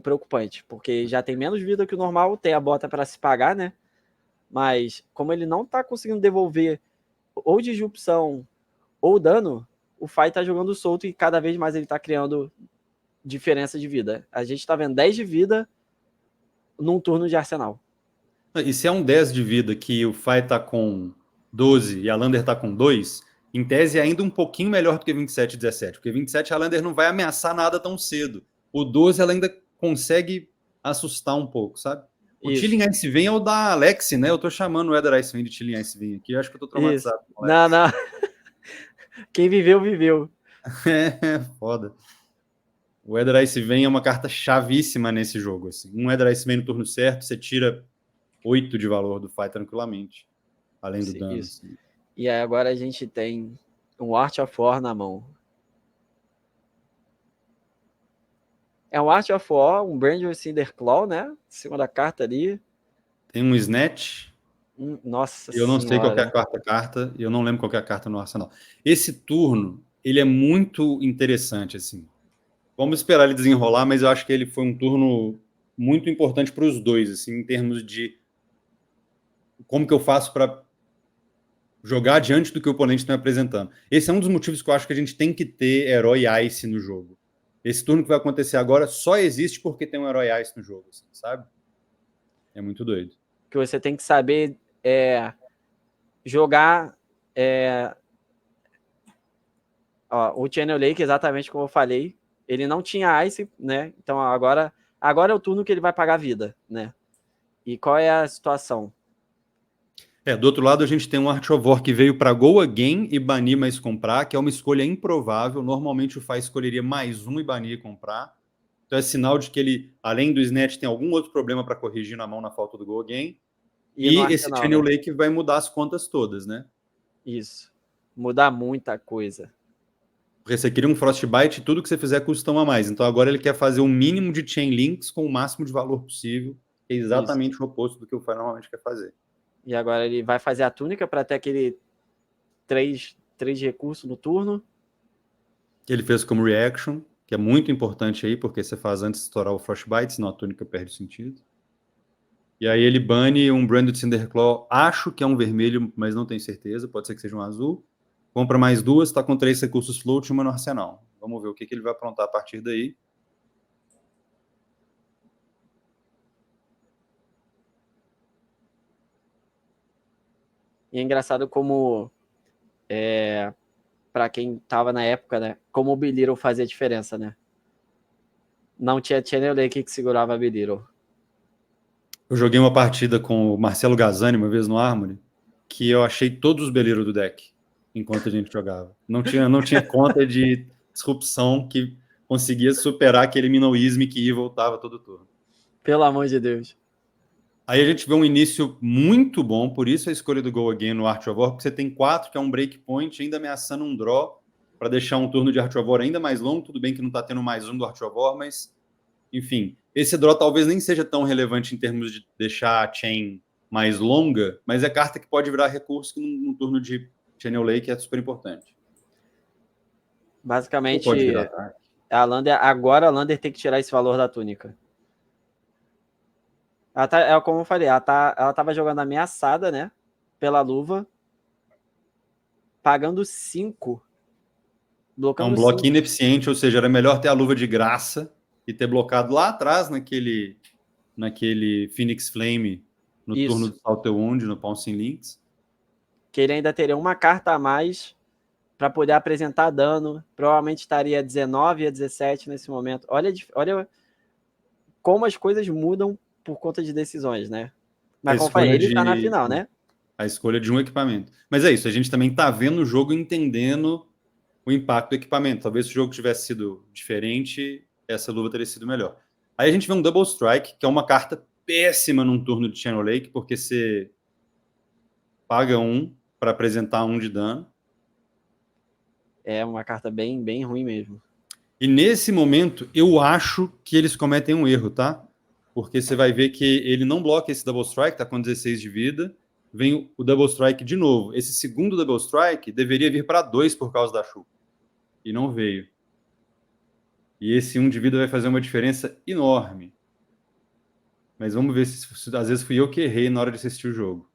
B: preocupante, porque já tem menos vida que o normal, tem a bota para se pagar, né? Mas como ele não tá conseguindo devolver ou disrupção ou dano, o Fai tá jogando solto e cada vez mais ele tá criando diferença de vida. A gente tá vendo 10 de vida num turno de arsenal.
A: E se é um 10 de vida que o Fai tá com 12 e a Lander tá com 2, em tese é ainda um pouquinho melhor do que 27 e 17, porque 27 a Lander não vai ameaçar nada tão cedo. O 12 ela ainda consegue assustar um pouco, sabe? O Chilling Ice Vein é o da Alex, né? Eu tô chamando o Eder Ice Vein de Chilling Ice Vein aqui, eu acho que eu tô traumatizado.
B: Não. Quem viveu, viveu.
A: É, foda. O Eder Ice Vein é uma carta chavíssima nesse jogo. Assim. Um Eder Ice Vein no turno certo, você tira 8 de valor do fight tranquilamente. Além do dano. Assim.
B: E aí agora a gente tem um Art of War na mão. É um Art of War, um Brand Cinderclaw, né? Segunda carta ali.
A: Tem um Snatch.
B: Nossa
A: Eu não sei qual é a quarta carta, e eu não lembro qual é a carta no arsenal. Esse turno, ele é muito interessante, assim. Vamos esperar ele desenrolar, mas eu acho que ele foi um turno muito importante para os dois, assim, em termos de como que eu faço para jogar diante do que o oponente está apresentando. Esse é um dos motivos que eu acho que a gente tem que ter herói Ice no jogo. Esse turno que vai acontecer agora só existe porque tem um herói Ice no jogo, assim, sabe? É muito doido.
B: Que você tem que saber jogar o Channel Lake, exatamente como eu falei, ele não tinha Ice, né? Então agora é o turno que ele vai pagar vida, né? E qual é a situação?
A: Do outro lado a gente tem um Art of War que veio para Go Again e banir mais comprar, que é uma escolha improvável. Normalmente o Fai escolheria mais um e banir e comprar. Então é sinal de que ele, além do Snatch, tem algum outro problema para corrigir na mão na falta do Go Again. E esse Channel Lake vai mudar as contas todas, né?
B: Isso. Mudar muita coisa.
A: Porque você queria um Frostbite, tudo que você fizer custa um a mais. Então agora ele quer fazer o mínimo de chain links com o máximo de valor possível. É exatamente o oposto do que o Fai normalmente quer fazer.
B: E agora ele vai fazer a túnica para ter aquele 3 recursos no turno.
A: Ele fez como reaction, que é muito importante aí, porque você faz antes de estourar o Frostbite, senão a túnica perde o sentido. E aí ele bane um Branded Cinderclaw, acho que é um vermelho, mas não tenho certeza, pode ser que seja um azul. Compra mais 2, tá com 3 recursos float e uma no arsenal. Vamos ver o que ele vai aprontar a partir daí.
B: E é engraçado como, para quem tava na época, né, como o Belittle fazia diferença, né? Não tinha Channel Lake que segurava a Belittle.
A: Eu joguei uma partida com o Marcelo Gazzani uma vez no Armory, que eu achei todos os Belittle do deck enquanto a gente jogava. Não tinha conta de disrupção que conseguia superar aquele Minoism que ia e voltava todo turno.
B: Pelo amor de Deus.
A: Aí a gente vê um início muito bom, por isso a escolha do Go Again no Art of War, porque você tem 4, que é um breakpoint, ainda ameaçando um draw, para deixar um turno de Art of War ainda mais longo. Tudo bem que não está tendo mais um do Art of War, mas, enfim, esse draw talvez nem seja tão relevante em termos de deixar a chain mais longa, mas é carta que pode virar recurso que num turno de Channel Lake é super importante.
B: Basicamente,
A: pode virar, tá?
B: agora a Lander tem que tirar esse valor da túnica. Como eu falei, ela tava jogando ameaçada, né? Pela luva. Pagando 5.
A: É um bloco ineficiente, ou seja, era melhor ter a luva de graça e ter blocado lá atrás naquele Phoenix Flame no turno do Saltwound, no Pouncing Links.
B: Que ele ainda teria uma carta a mais para poder apresentar dano. Provavelmente estaria 19 a 17 nesse momento. Olha como as coisas mudam por conta de decisões, né? Mas como falei, ele tá na final, né?
A: A escolha de um equipamento. Mas é isso, a gente também tá vendo o jogo entendendo o impacto do equipamento. Talvez se o jogo tivesse sido diferente, essa luva teria sido melhor. Aí a gente vê um Double Strike, que é uma carta péssima num turno de Channel Lake, porque você paga 1 para apresentar 1 de dano.
B: É uma carta bem, bem ruim mesmo.
A: E nesse momento, eu acho que eles cometem um erro, tá? Porque você vai ver que ele não bloca esse Double Strike, tá com 16 de vida. Vem o Double Strike de novo. Esse segundo Double Strike deveria vir para 2 por causa da chuva. E não veio. E esse 1 de vida vai fazer uma diferença enorme. Mas vamos ver se às vezes fui eu que errei na hora de assistir o jogo.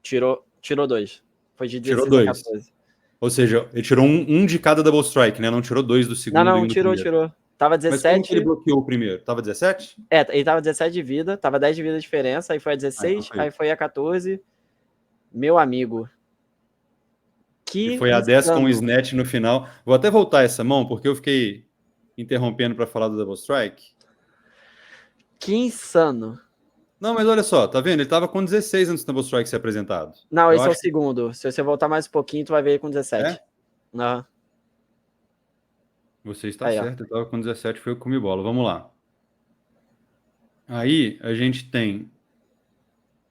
B: Tirou 2. Foi de 16
A: tirou 2.
B: a 14.
A: Ou seja, ele tirou um de cada Double Strike, né? Não tirou 2 do segundo
B: não,
A: e um do primeiro.
B: Tirou. Tava 17.
A: Mas como que ele bloqueou o primeiro? Tava 17?
B: Ele tava 17 de vida, tava 10 de vida de diferença, aí foi a 16, aí foi a 14. Meu amigo.
A: E foi a 10 com o Snatch no final. Vou até voltar essa mão, porque eu fiquei interrompendo para falar do Double Strike.
B: Que insano.
A: Não, mas olha só, tá vendo? Ele tava com 16 antes do Double Strike ser apresentado.
B: Não, esse é o segundo. Se você voltar mais um pouquinho, tu vai ver ele com 17.
A: É?
B: Uhum.
A: Você está certo, ele tava com 17, foi eu que comi bola. Vamos lá. Aí a gente tem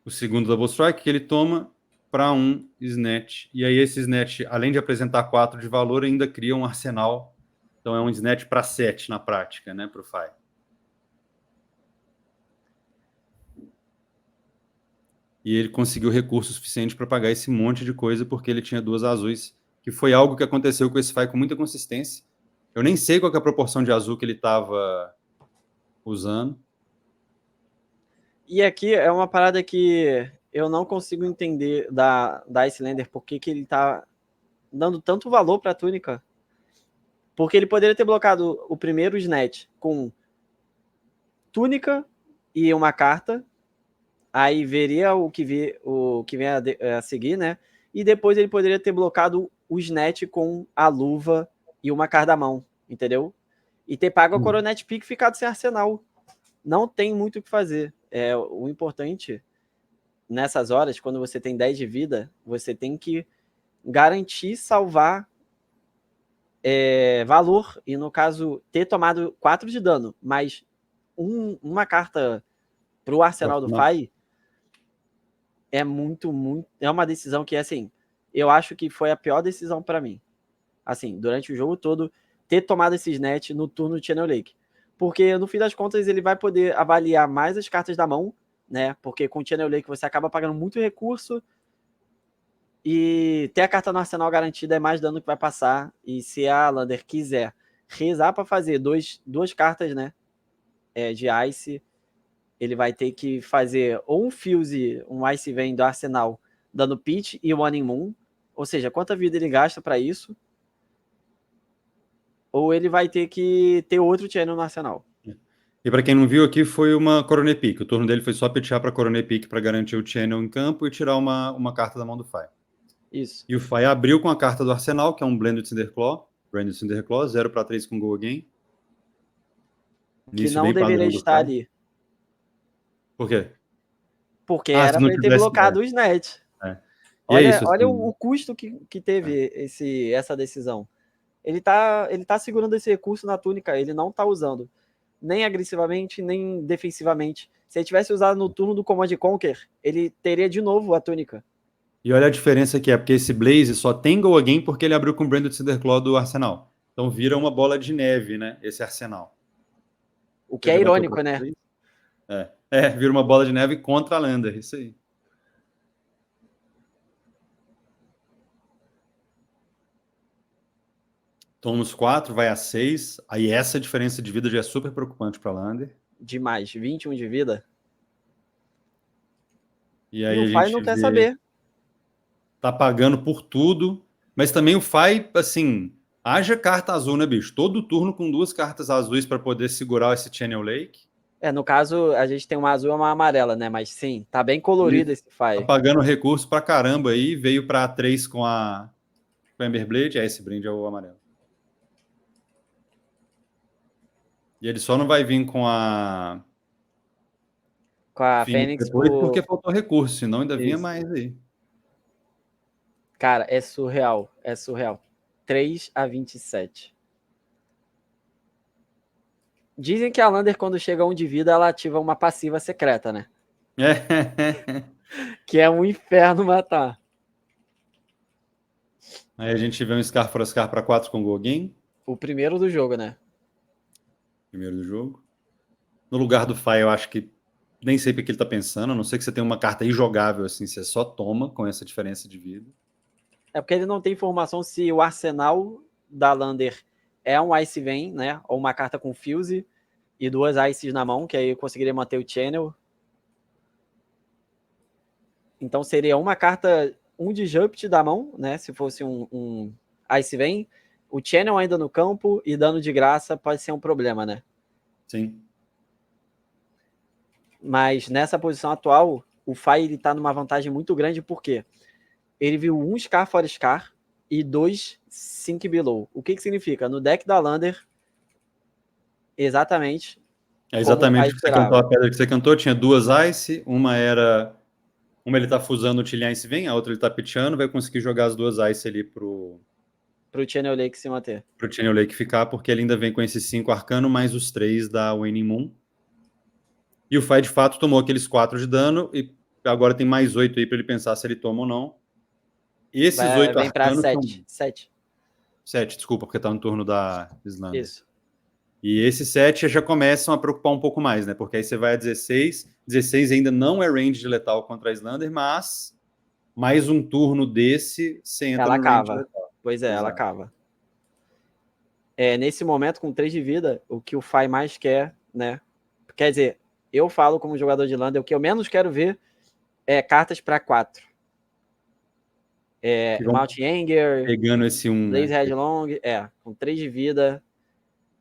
A: o segundo Double Strike que ele toma para um Snatch. E aí esse Snatch, além de apresentar 4 de valor, ainda cria um arsenal. Então é um Snatch para 7 na prática, né, pro Fai. E ele conseguiu recurso suficiente para pagar esse monte de coisa porque ele tinha 2 azuis, que foi algo que aconteceu com esse Fai com muita consistência. Eu nem sei qual que é a proporção de azul que ele estava usando.
B: E aqui é uma parada que eu não consigo entender da Icelander por que ele tá dando tanto valor pra túnica. Porque ele poderia ter blocado o primeiro Snatch com túnica e uma carta, aí veria o que vem a seguir, né? E depois ele poderia ter blocado o Snatch com a luva e uma cardamão, entendeu? E ter pago a Coronet Pick e ficado sem arsenal. Não tem muito o que fazer. O importante nessas horas, quando você tem 10 de vida, você tem que garantir salvar valor. E no caso, ter tomado 4 de dano, mas uma carta pro arsenal do Fai é é uma decisão que, assim, eu acho que foi a pior decisão para mim. Assim, durante o jogo todo, ter tomado esse net no turno de Channel Lake. Porque, no fim das contas, ele vai poder avaliar mais as cartas da mão, né? Porque com o Channel Lake você acaba pagando muito recurso e ter a carta no arsenal garantida é mais dano que vai passar. E se a Lander quiser rezar para fazer duas cartas, né? De Ice, ele vai ter que fazer ou um Fuse, um Ice Vein do arsenal, dando pitch e One in Moon. Ou seja, quanta vida ele gasta para isso? Ou ele vai ter que ter outro channel no arsenal.
A: E para quem não viu aqui, foi uma Coronet Pick. O turno dele foi só pitchar para Coronet Pick para garantir o channel em campo e tirar uma carta da mão do Fai.
B: Isso.
A: E o Fai abriu com a carta do arsenal, que é um Blended Cinderclaw. Blended Cinderclaw, 0/3 com Go Again.
B: Que não deveria estar ali.
A: Por quê?
B: Porque era para ele ter blocado os net. Olha o custo que teve essa decisão. Ele tá segurando esse recurso na túnica, ele não tá usando. Nem agressivamente, nem defensivamente. Se ele tivesse usado no turno do Command Conquer, ele teria de novo a túnica.
A: E olha a diferença que é, porque esse Blaze só tem Go Again porque ele abriu com o Branded Cinderclaw do Arsenal. Então vira uma bola de neve, né? Esse Arsenal.
B: O que é irônico, né?
A: Vira uma bola de neve contra a Lander, isso aí. Tomamos 4, vai a 6. Aí essa diferença de vida já é super preocupante para Lander.
B: Demais, 21 de vida.
A: E aí
B: o Fai não quer saber.
A: Tá pagando por tudo. Mas também o Fai, assim, haja carta azul, né, bicho? Todo turno com 2 cartas azuis para poder segurar esse Channel Lake.
B: No caso, a gente tem uma azul e uma amarela, né? Mas sim, tá bem colorido esse Fai.
A: Tá pagando recurso pra caramba aí. Veio pra 3 com a Emberblade. Esse brinde é o amarelo. E ele só não vai vir com a
B: Fênix
A: depois porque faltou recurso, senão ainda vinha mais aí.
B: Cara, é surreal. 3/27. Dizem que a Lander, quando chega a 1 de vida, ela ativa uma passiva secreta, né? Que é um inferno matar.
A: Aí a gente vê um Scar for Scar para 4 com Gogin.
B: O primeiro do jogo, né?
A: Primeiro do jogo. No lugar do Fai, eu acho que nem sei porque ele tá pensando, a não ser que você tenha uma carta injogável, assim, você só toma com essa diferença de vida.
B: É porque ele não tem informação se o arsenal da Lander é um Ice Vein, né? Ou uma carta com Fuse e 2 Ices na mão, que aí eu conseguiria manter o Channel. Então seria uma carta, um Disrupt da mão, né? Se fosse um Ice Vein. O Channel ainda no campo e dano de graça pode ser um problema, né?
A: Sim.
B: Mas nessa posição atual, o Fai ele tá numa vantagem muito grande, porque ele viu 1 Scar for Scar e 2 Sink Below. O que significa? No deck da Lander, exatamente.
A: É exatamente o que você cantou, a pedra que você cantou, tinha 2 Ice, uma ele tá fusando o Tillian Ice Vem, a outra ele tá pitchando, vai conseguir jogar as 2 Ice ali pro
B: Channel Lake se manter.
A: Pro Channel Lake ficar, porque ele ainda vem com esses 5 arcano, mais os 3 da Waning Moon. E o Fai, de fato, tomou aqueles 4 de dano, e agora tem mais 8 aí pra ele pensar se ele toma ou não. Esses 8 arcanos
B: são... 7.
A: 7, desculpa, porque tá no turno da Islander.
B: Isso.
A: E esses 7 já começam a preocupar um pouco mais, né? Porque aí você vai a 16. 16 ainda não é range de letal contra a Islander, mas mais um turno desse, você entra
B: ela
A: no
B: cava.
A: range de letal.
B: Pois é, ela cava. Nesse momento, com 3 de vida, o que o Fai mais quer, né? Quer dizer, eu falo como jogador de Lander, o que eu menos quero ver cartas para 4.
A: Ficam
B: Mount Anger,
A: pegando esse 1,
B: Blaze
A: né?
B: Headlong, com 3 de vida.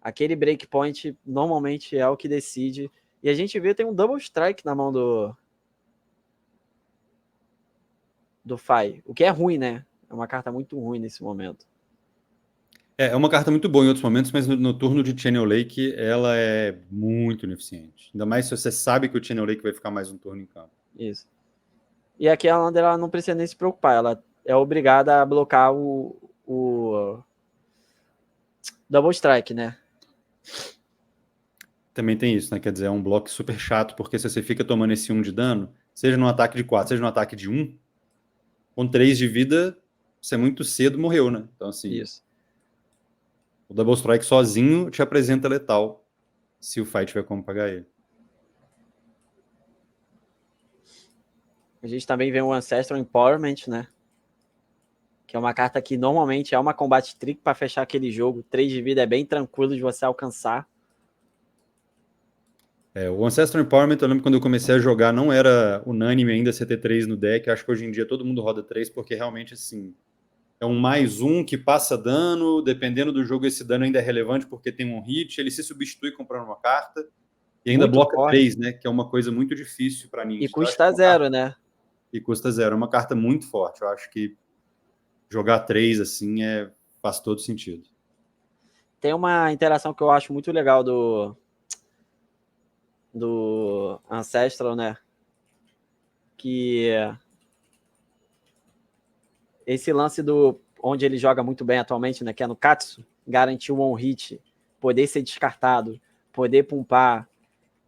B: Aquele breakpoint normalmente é o que decide. E a gente vê tem um Double Strike na mão do Fai, o que é ruim, né? É uma carta muito ruim nesse momento.
A: É uma carta muito boa em outros momentos, mas no turno de Channel Lake ela é muito ineficiente. Ainda mais se você sabe que o Channel Lake vai ficar mais um turno em campo.
B: Isso. E aqui a Lander ela não precisa nem se preocupar, ela é obrigada a blocar o Double Strike, né?
A: Também tem isso, né? Quer dizer, é um bloco super chato, porque se você fica tomando esse 1 de dano, seja no ataque de 4, seja no ataque de 1, com 3 de vida, você muito cedo morreu, né? Então, assim,
B: Isso.
A: o Double Strike sozinho te apresenta letal, se o fight tiver como pagar ele.
B: A gente também vê o Ancestral Empowerment, né? Que é uma carta que normalmente é uma combate trick para fechar aquele jogo. 3 de vida é bem tranquilo de você alcançar.
A: O Ancestral Empowerment, eu lembro quando eu comecei a jogar, não era unânime ainda CT3 no deck. Acho que hoje em dia todo mundo roda 3, porque realmente, assim, é um +1 que passa dano. Dependendo do jogo, esse dano ainda é relevante, porque tem um hit. Ele se substitui comprando uma carta. E ainda
B: Muito
A: bloca
B: forte.
A: 3, né? Que é uma coisa muito difícil para Ninja.
B: E custa 0, né?
A: E custa 0. É uma carta muito forte. Eu acho que jogar 3 assim faz todo sentido.
B: Tem uma interação que eu acho muito legal do Ancestral, né? Que esse lance do onde ele joga muito bem atualmente, né? Que é no Katsu, garantir um on-hit, poder ser descartado, poder pumpar,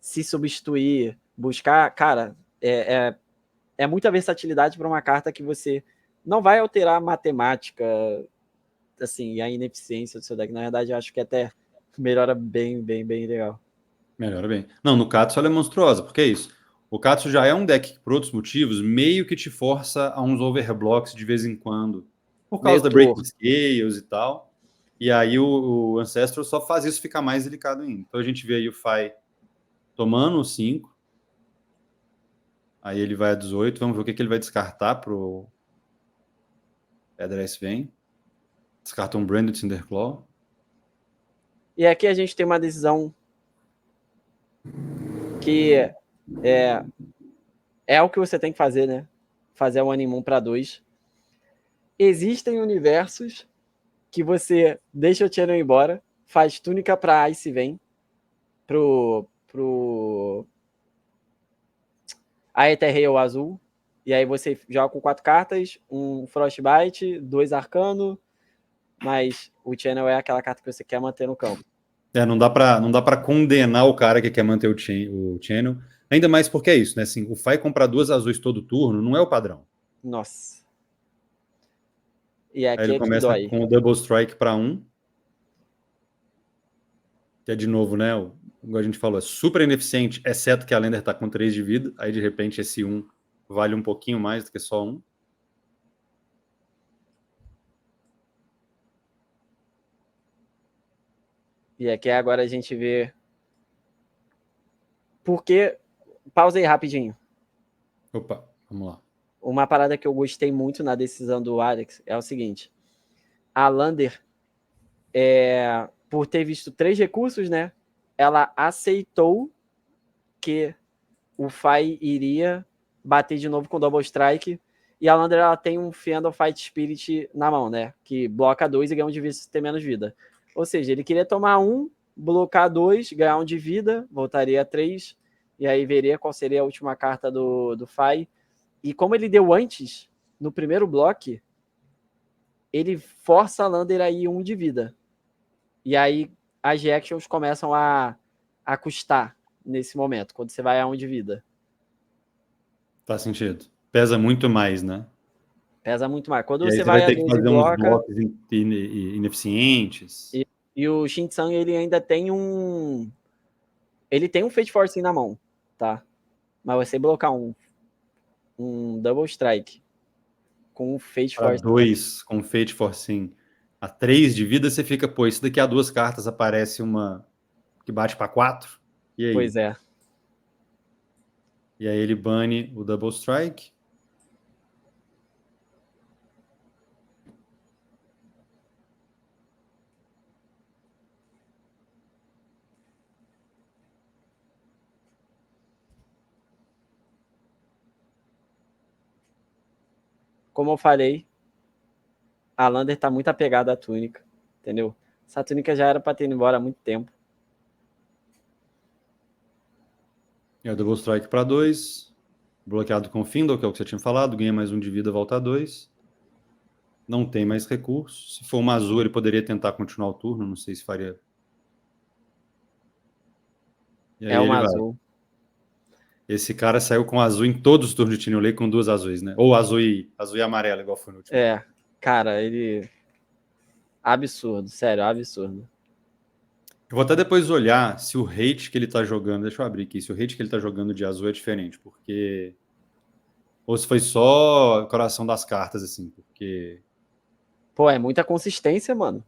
B: se substituir, buscar. Cara, é muita versatilidade para uma carta que você não vai alterar a matemática, assim, a ineficiência do seu deck. Na verdade, eu acho que até melhora bem, bem, bem legal.
A: Melhora bem. Não, no Katsu ela é monstruosa, porque é isso. O Katsu já é um deck que, por outros motivos, meio que te força a uns overblocks de vez em quando. Por causa
B: Meio
A: da Breaking
B: torto.
A: Scales e tal. E aí o Ancestral só faz isso ficar mais delicado ainda. Então a gente vê aí o Fai tomando o 5. Aí ele vai a 18. Vamos ver o que ele vai descartar pro Edres vem. Descarta um Branded Cinderclaw.
B: E aqui a gente tem uma decisão que é o que você tem que fazer, né? Fazer um Animum para 2. Existem universos que você deixa o Channel embora, faz túnica para Ice vem pro Aetherreal azul, e aí você joga com 4 cartas, um Frostbite, 2 Arcano, mas o Channel é aquela carta que você quer manter no campo.
A: Não dá para condenar o cara que quer manter o channel. Ainda mais porque é isso, né? Assim, o Fai comprar 2 azuis todo turno não é o padrão.
B: Nossa. E
A: Aí
B: aqui
A: ele
B: é que
A: começa
B: dói.
A: com o Double Strike para 1. Que é de novo, né? Como a gente falou, é super ineficiente, exceto que a Lender tá com 3 de vida. Aí de repente esse 1 vale um pouquinho mais do que só 1.
B: E aqui agora a gente vê. Porque. Pausa aí rapidinho.
A: Opa, vamos lá.
B: Uma parada que eu gostei muito na decisão do Alex é o seguinte: a Lander, por ter visto 3 recursos, né? Ela aceitou que o Fai iria bater de novo com Double Strike. E a Lander ela tem um Fiendal Fight Spirit na mão, né? Que bloca 2 e ganha um de vida se ter menos vida. Ou seja, ele queria tomar 1, blocar 2, ganhar um de vida, voltaria a 3, e aí veria qual seria a última carta do Fai. E como ele deu antes, no primeiro bloco, ele força a Lander a ir 1 de vida. E aí as reactions começam a custar nesse momento, quando você vai a 1 de vida.
A: Faz sentido. Pesa muito mais, né?
B: Pesa muito mais. Quando
A: E aí
B: você
A: você vai
B: vai a
A: ter que
B: 12
A: fazer uns
B: bloca.
A: blocos ineficientes.
B: E o Shin-San, ele ainda tem um. Ele tem um Fate Force na mão, tá? Mas você blocar um Double Strike com um Fate
A: Para
B: Force.
A: 2 com Fate Forcing a 3 de vida, você fica, pô, isso daqui a 2 cartas aparece uma que bate para 4. E aí?
B: Pois é.
A: E aí ele bane o Double Strike.
B: Como eu falei, a Lander tá muito apegada à túnica, entendeu? Essa túnica já era para ter ido embora há muito tempo.
A: E o Double Strike para 2. Bloqueado com Findle, que é o que você tinha falado. Ganha mais 1 de vida, volta a 2. Não tem mais recurso. Se for uma azul, ele poderia tentar continuar o turno. Não sei se faria. E aí
B: É
A: ele
B: uma
A: vai.
B: azul.
A: Esse cara saiu com azul em todos os turnos de Tiny Lake com 2 azuis, né? Ou azul e amarelo, igual foi no último.
B: Cara, ele... Absurdo, sério, absurdo.
A: Eu vou até depois olhar se o hate que ele tá jogando... Deixa eu abrir aqui. Se o hate que ele tá jogando de azul é diferente, porque... Ou se foi só coração das cartas, assim, porque...
B: Pô, é muita consistência, mano.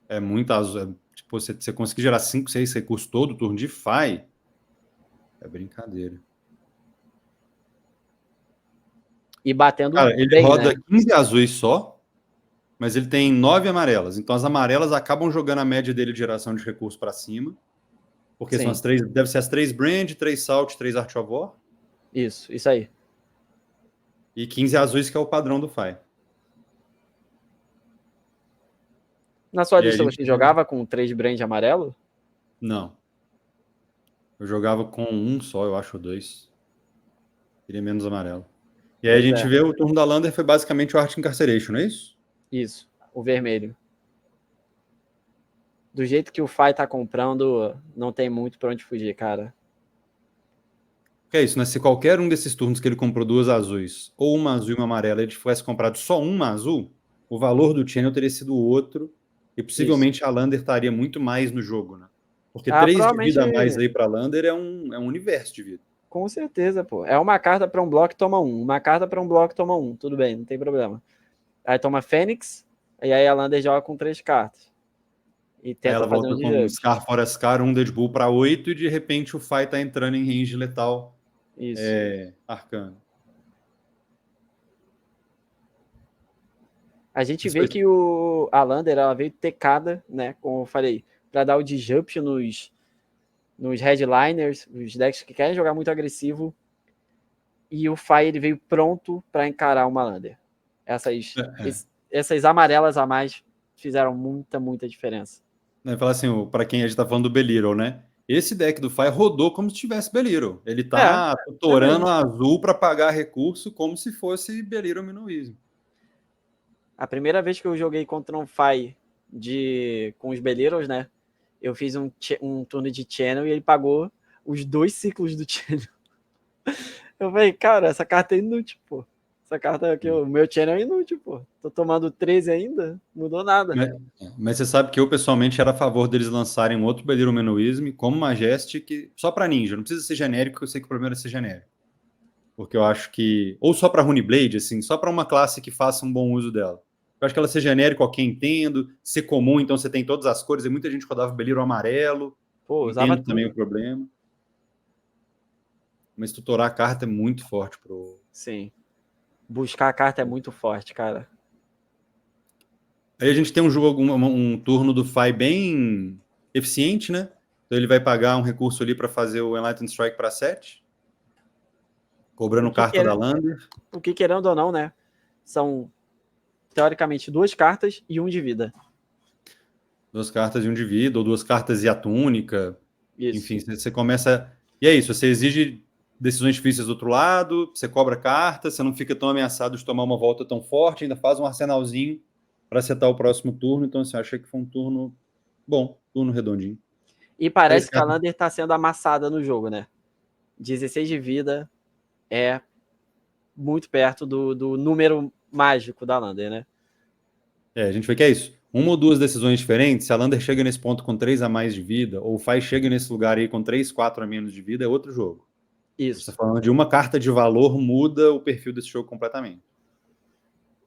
A: É muito azul. Tipo, você conseguir gerar 5, 6 recursos todo turno de Fai, é brincadeira.
B: E batendo
A: Cara, ele
B: bem,
A: roda
B: né?
A: 15 azuis só, mas ele tem 9 amarelas. Então as amarelas acabam jogando a média dele de geração de recursos para cima. Porque são
B: Sim,
A: as 3, deve ser as 3 Brand, 3 Salt, 3 Art of War.
B: isso aí.
A: E 15 azuis, que é o padrão do Fai.
B: Na sua
A: E aí a
B: lista
A: gente
B: você
A: tem...
B: jogava com 3 brand amarelo?
A: Não. Eu jogava com um só, eu acho, 2. Queria menos amarelo. E aí a
B: Pois
A: gente
B: é,
A: vê o turno da Lander foi basicamente o Art Incarceration, não é isso?
B: isso. O vermelho. Do jeito que o Fai tá comprando, não tem muito pra onde fugir, cara.
A: Que é isso, né? Se qualquer um desses turnos que ele comprou 2 azuis, ou uma azul e uma amarela, ele tivesse comprado só uma azul, o valor do channel teria sido outro, e
B: Isso.
A: possivelmente a Lander estaria muito mais no jogo, né? Porque
B: Ah,
A: 3 de
B: provavelmente,
A: vida a mais aí pra Lander é um universo de vida.
B: com certeza, pô. É uma carta pra um bloco, toma um. Uma carta pra um bloco, toma um. Tudo bem, não tem problema. Aí toma Fênix, e aí a Lander joga com 3 cartas. E
A: Aí
B: tenta
A: ela
B: fazer um
A: volta com um
B: disrupt.
A: Scar Fora Scar, um Deadpool pra 8, e de repente o Fai tá entrando em range letal
B: Isso.
A: arcano.
B: A gente
A: Isso
B: vê
A: foi...
B: que a Lander, ela veio tecada, né? Como eu falei, pra dar o disrupt nos headliners, os decks que querem jogar muito agressivo. E o Fai, ele veio pronto para encarar uma Lander. Essas amarelas a mais fizeram muita diferença.
A: Né, falar assim, para quem a gente tá falando do Belittle, né? Esse deck do Fai rodou como se tivesse Belittle. Ele tá
B: É
A: torando
B: mesmo.
A: azul para pagar recurso como se fosse Belittle Minuísmo.
B: A primeira vez que eu joguei contra um Fai com os Beliros, né? Eu fiz um turno de Channel e ele pagou os 2 ciclos do Channel. Eu falei, cara, essa carta é inútil, pô. Essa carta aqui, o meu Channel é inútil, pô. Tô tomando 13 ainda, mudou nada.
A: Mas você sabe que eu, pessoalmente, era a favor deles lançarem um outro Belittle Minuísmo como Majestic, só para ninja. Não precisa ser genérico, eu sei que o problema é ser genérico. Porque eu acho que... Ou só para Runeblade, assim, só para uma classe que faça um bom uso dela. Eu acho que ela ser genérico, ok, entendo. Ser comum, então você tem todas as cores. E muita gente rodava Belittle amarelo.
B: Pô, usava
A: Entendo também
B: tudo.
A: o problema. Mas tutorar a carta é muito forte pro...
B: Sim. Buscar a carta é muito forte, cara.
A: Aí a gente tem um jogo, um turno do Fai bem eficiente, né? Então ele vai pagar um recurso ali para fazer o Enlightened Strike para 7, cobrando carta da Lander.
B: O que querendo ou não, né? São, teoricamente, 2 cartas e 1 de vida.
A: 2 cartas e 1 de vida, ou 2 cartas e a túnica.
B: Isso.
A: Enfim, você começa... E é isso, você exige decisões difíceis do outro lado, você cobra carta, você não fica tão ameaçado de tomar uma volta tão forte, ainda faz um arsenalzinho para setar o próximo turno. Então, assim, eu achei que foi um turno bom, turno redondinho.
B: E parece que a Lander tá sendo amassada no jogo, né? 16 de vida é muito perto do número mágico da Lander, né?
A: A gente vê que é isso. Uma ou duas decisões diferentes, se a Lander chega nesse ponto com 3 a mais de vida, ou o Fai chega nesse lugar aí com 3, 4 a menos de vida, é outro jogo.
B: Isso.
A: Você está falando de uma carta de valor, muda o perfil desse jogo completamente.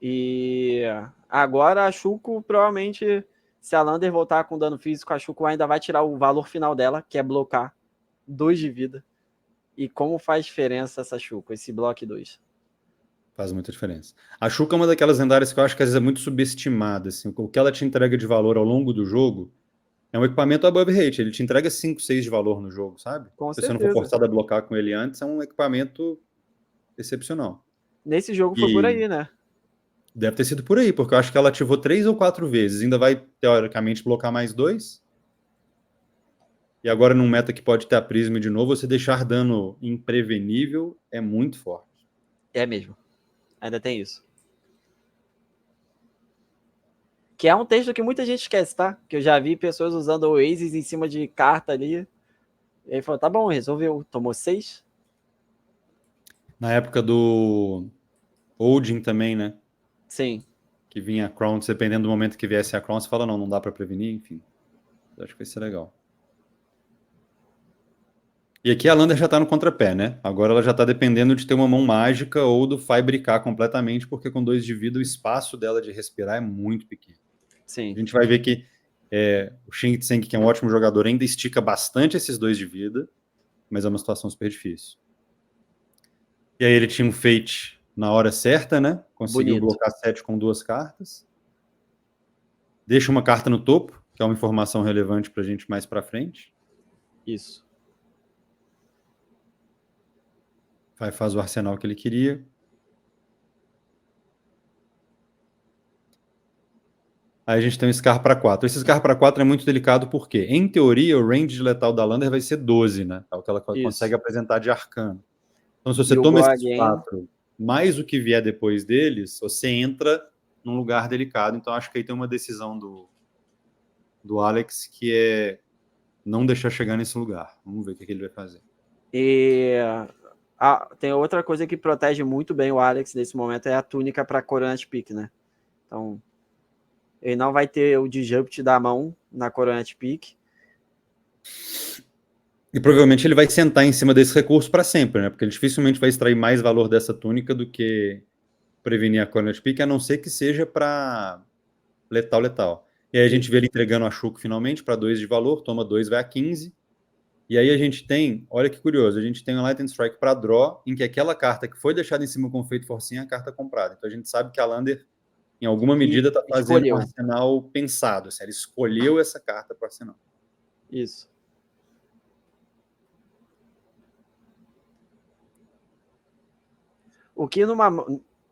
B: E agora a Shuko, provavelmente, se a Lander voltar com dano físico, a Shuko ainda vai tirar o valor final dela, que é blocar 2 de vida. e como faz diferença essa Shuko, esse Block 2.
A: Faz muita diferença. A Shuka é uma daquelas lendárias que eu acho que às vezes é muito subestimada. Assim. O que ela te entrega de valor ao longo do jogo é um equipamento above rate. Ele te entrega 5, 6 de valor no jogo, sabe?
B: Com
A: Se você não for
B: certeza.
A: forçado a blocar com ele antes, é um equipamento excepcional.
B: Nesse jogo foi por
A: E
B: aí, né?
A: deve ter sido por aí, porque eu acho que ela ativou 3 ou 4 vezes. Ainda vai, teoricamente, blocar mais 2. E agora, num meta que pode ter a Prisma de novo, você deixar dano imprevenível é muito forte.
B: É mesmo. Ainda tem isso. Que é um texto que muita gente esquece, tá? Que eu já vi pessoas usando o Oasis em cima de carta ali. E aí falou, tá bom, resolveu. Tomou 6.
A: Na época do Odin também, né?
B: Sim.
A: Que vinha a Crown, dependendo do momento que viesse a Crown, você fala, não dá pra prevenir, enfim. Eu acho que vai ser legal. E aqui a Lander já tá no contrapé, né? Agora ela já tá dependendo de ter uma mão mágica ou do Fai bricar completamente, porque com 2 de vida o espaço dela de respirar é muito pequeno.
B: Sim.
A: A gente vai ver que o Xing Tseng, que é um ótimo jogador, ainda estica bastante esses 2 de vida, mas é uma situação super difícil. E aí ele tinha um Fate na hora certa, né? Conseguiu
B: Bonito.
A: blocar 7 com 2 cartas. Deixa uma carta no topo, que é uma informação relevante pra gente mais pra frente.
B: Isso.
A: Faz o arsenal que ele queria. Aí a gente tem um Scar para 4. Esse Scar para 4 é muito delicado porque, em teoria, o range de letal da Lander vai ser 12, né? É o que ela consegue apresentar de arcano. Então, se você
B: E o
A: toma esses
B: Goagen
A: 4, mais o que vier depois deles, você entra num lugar delicado. Então, acho que aí tem uma decisão do Alex que é não deixar chegar nesse lugar. Vamos ver o que ele vai fazer.
B: E tem outra coisa que protege muito bem o Alex nesse momento, é a túnica para Coronet Peak, né? Então, ele não vai ter o Disrupt da mão na Coronet Peak.
A: E provavelmente ele vai sentar em cima desse recurso para sempre, né? Porque ele dificilmente vai extrair mais valor dessa túnica do que prevenir a Coronet Peak, a não ser que seja para letal. E aí a gente vê ele entregando a Shuko finalmente para 2 de valor, toma 2, vai a 15. E aí a gente tem, olha que curioso, a gente tem um Lightning Strike para draw, em que aquela carta que foi deixada em cima com feito forcinha é a carta comprada. Então a gente sabe que a Lander, em alguma medida, está fazendo um arsenal pensado. Assim, ela escolheu essa carta para o arsenal.
B: Isso. O que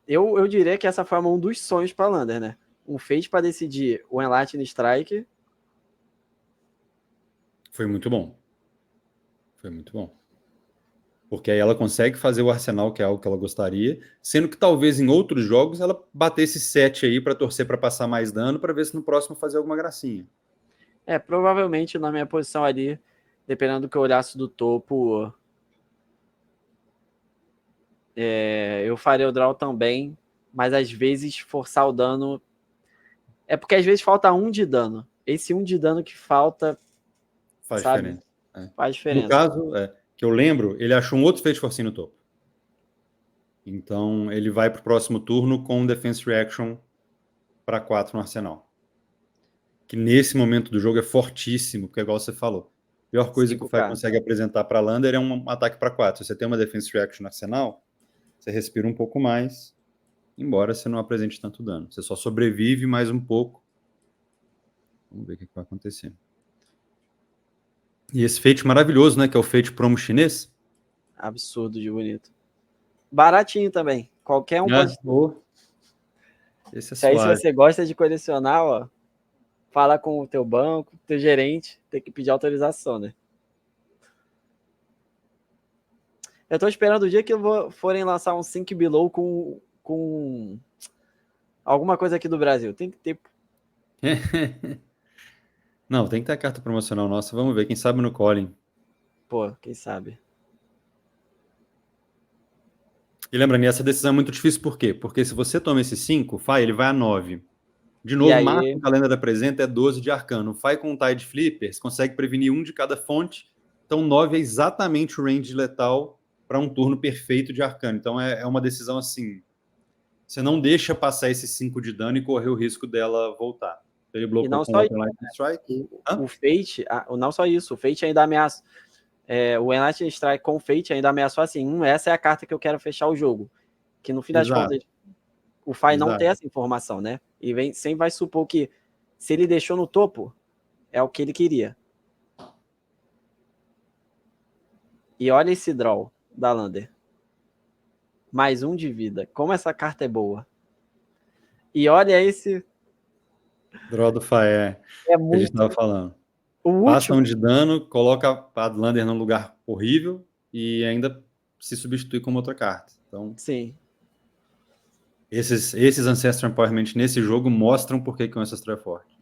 B: eu diria que essa foi um dos sonhos para Lander, né? Um Fate para decidir o Enlightening Strike.
A: Foi muito bom. Foi muito bom. Porque aí ela consegue fazer o arsenal, que é algo que ela gostaria, sendo que talvez em outros jogos ela batesse 7 aí para torcer para passar mais dano, para ver se no próximo fazer alguma gracinha.
B: Provavelmente na minha posição ali, dependendo do que eu olhasse do topo, eu faria o draw também, mas às vezes forçar o dano. É porque às vezes falta 1 de dano. Esse 1 de dano que falta,
A: Faz
B: sabe?
A: diferença.
B: Faz diferença.
A: No caso, que eu lembro, ele achou um outro Fate Force no topo. Então, ele vai para o próximo turno com um Defense Reaction para 4 no arsenal. Que nesse momento do jogo é fortíssimo, porque igual você falou. A pior coisa que o Fai consegue apresentar para Lander é um ataque para 4. Se você tem uma Defense Reaction no arsenal, você respira um pouco mais, embora você não apresente tanto dano. Você só sobrevive mais um pouco. Vamos ver o que vai acontecer. E esse Fate maravilhoso, né? Que é o Fate Promo chinês.
B: Absurdo de bonito. Baratinho também. Qualquer um pode ter.
A: Esse é
B: se aí,
A: suave.
B: se você gosta de colecionar, ó, fala com o teu banco, teu gerente, tem que pedir autorização, né? Eu tô esperando o dia que forem lançar um Sync Below com alguma coisa aqui do Brasil. Tem que ter.
A: Não, tem que ter a carta promocional nossa. Vamos ver, quem sabe no Colin.
B: Pô, quem sabe?
A: E lembrando, essa decisão é muito difícil por quê? Porque se você toma esse 5, Fai, ele vai a 9. De novo, o máximo que a lenda apresenta é 12 de arcano. Fai com Tide Flippers consegue prevenir 1 de cada fonte. Então 9 é exatamente o range letal para um turno perfeito de arcano. Então é uma decisão assim. Você não deixa passar esse 5 de dano e correr o risco dela voltar. Ele blocou com o Lightning Strike.
B: O Fate, não só isso, o Fate ainda ameaça. O Enlightened Strike com Fate ainda ameaçou assim, essa é a carta que eu quero fechar o jogo. Que no fim das
A: Exato,
B: contas, o Fai não tem
A: exato.
B: essa informação, né? E sempre vai supor que se ele deixou no topo, é o que ele queria. E olha esse draw da Lander. Mais um de vida. Como essa carta é boa. E olha esse.
A: Draw do Faé,
B: É
A: que a gente estava
B: muito.
A: falando.
B: O
A: Passa
B: último.
A: um de dano, coloca a Lander num lugar horrível e ainda se substitui com outra carta. Então,
B: Sim.
A: esses Ancestral Empowerment nesse jogo mostram por que o Ancestral é forte.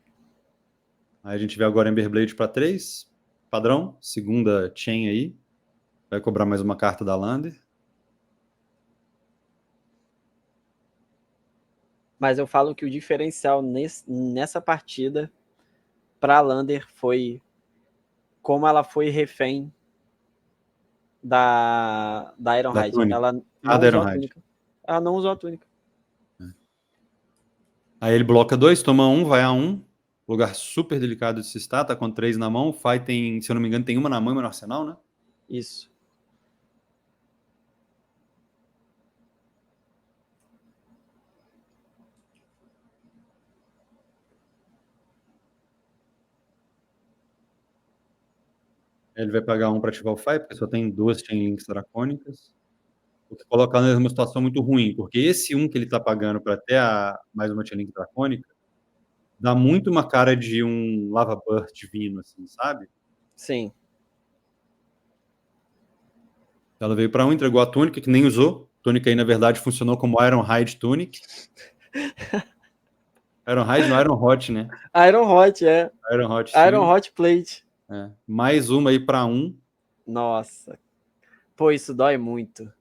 A: Aí a gente vê agora Emberblade para 3, padrão, segunda chain aí. Vai cobrar mais uma carta da Lander.
B: Mas eu falo que o diferencial nessa partida para a Lander foi como ela foi refém da
A: Da
B: Ironhide.
A: Túnica.
B: Ela
A: Ah,
B: não
A: da
B: usou a
A: Ironhide.
B: túnica. Ela não usou a túnica.
A: Aí ele bloca 2, toma 1, vai a 1. Lugar super delicado de se estar, tá com 3 na mão. O Fai tem, se eu não me engano, tem uma na mão e uma no arsenal, né?
B: Isso.
A: Ele vai pagar 1 para ativar o Fai, porque só tem 2 Chain Links dracônicas. O que coloca ele numa situação muito ruim, porque esse 1 que ele tá pagando para ter mais uma Chain Link dracônica dá muito uma cara de um Lava Burst divino, assim, sabe?
B: Sim.
A: Ela veio para 1, entregou a túnica, que nem usou. A túnica aí, na verdade, funcionou como Ironhide Tunic. Ironhide não, Iron Hot, né?
B: Iron Hot, é.
A: Iron Hot
B: Iron
A: Tunic.
B: Hot Plate.
A: É. Mais uma aí para 1.
B: Nossa. Pô, isso dói muito.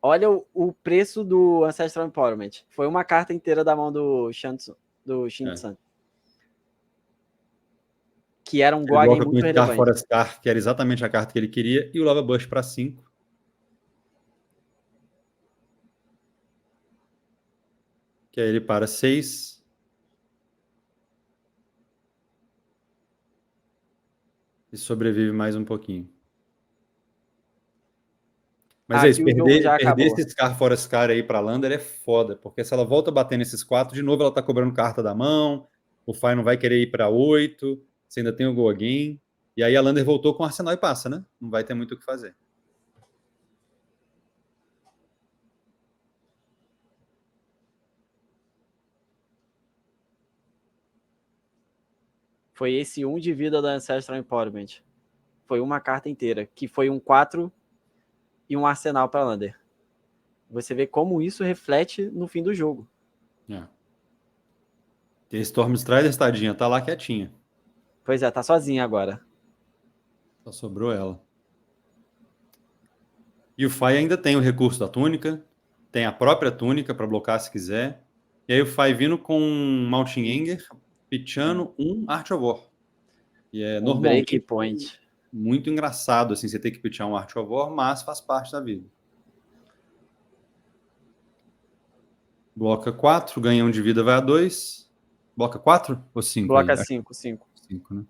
B: Olha o preço do Ancestral Empowerment. Foi uma carta inteira da mão do Shin-San. Que era um
A: Ele
B: Goagen
A: bloca com
B: muito
A: Scar
B: relevante.
A: fora Scar, que era exatamente a carta que ele queria, e o Lava Bush para 5. Que aí ele para 6. E sobrevive mais um pouquinho. Mas é isso,
B: Aqui o jogo já
A: perder
B: acabou.
A: esse Scar fora Scar aí pra Lander é foda, porque se ela volta a bater nesses 4, de novo ela tá cobrando carta da mão, o Fai não vai querer ir pra 8, você ainda tem o Go Again, e aí a Lander voltou com o Arsenal e passa, né? Não vai ter muito o que fazer.
B: Foi esse 1 de vida da Ancestral Empowerment. Foi uma carta inteira, que foi um 4 e um arsenal para Lander. Você vê como isso reflete no fim do jogo.
A: É. E a Storm Strider, tadinha, tá lá quietinha.
B: Pois é, tá sozinha agora.
A: Só sobrou ela. E o Fai ainda tem o recurso da túnica, tem a própria túnica para blocar se quiser. E aí o Fai vindo com um Mountain Anger, pitchando um Art of War. E é
B: Um break
A: normalmente
B: point.
A: muito engraçado, assim, você ter que pitchar um Art of War, mas faz parte da vida. Bloca 4, ganha 1 de vida, vai a 2. Bloca 4 ou 5 aí?
B: Bloca 5, 5.
A: 5, né?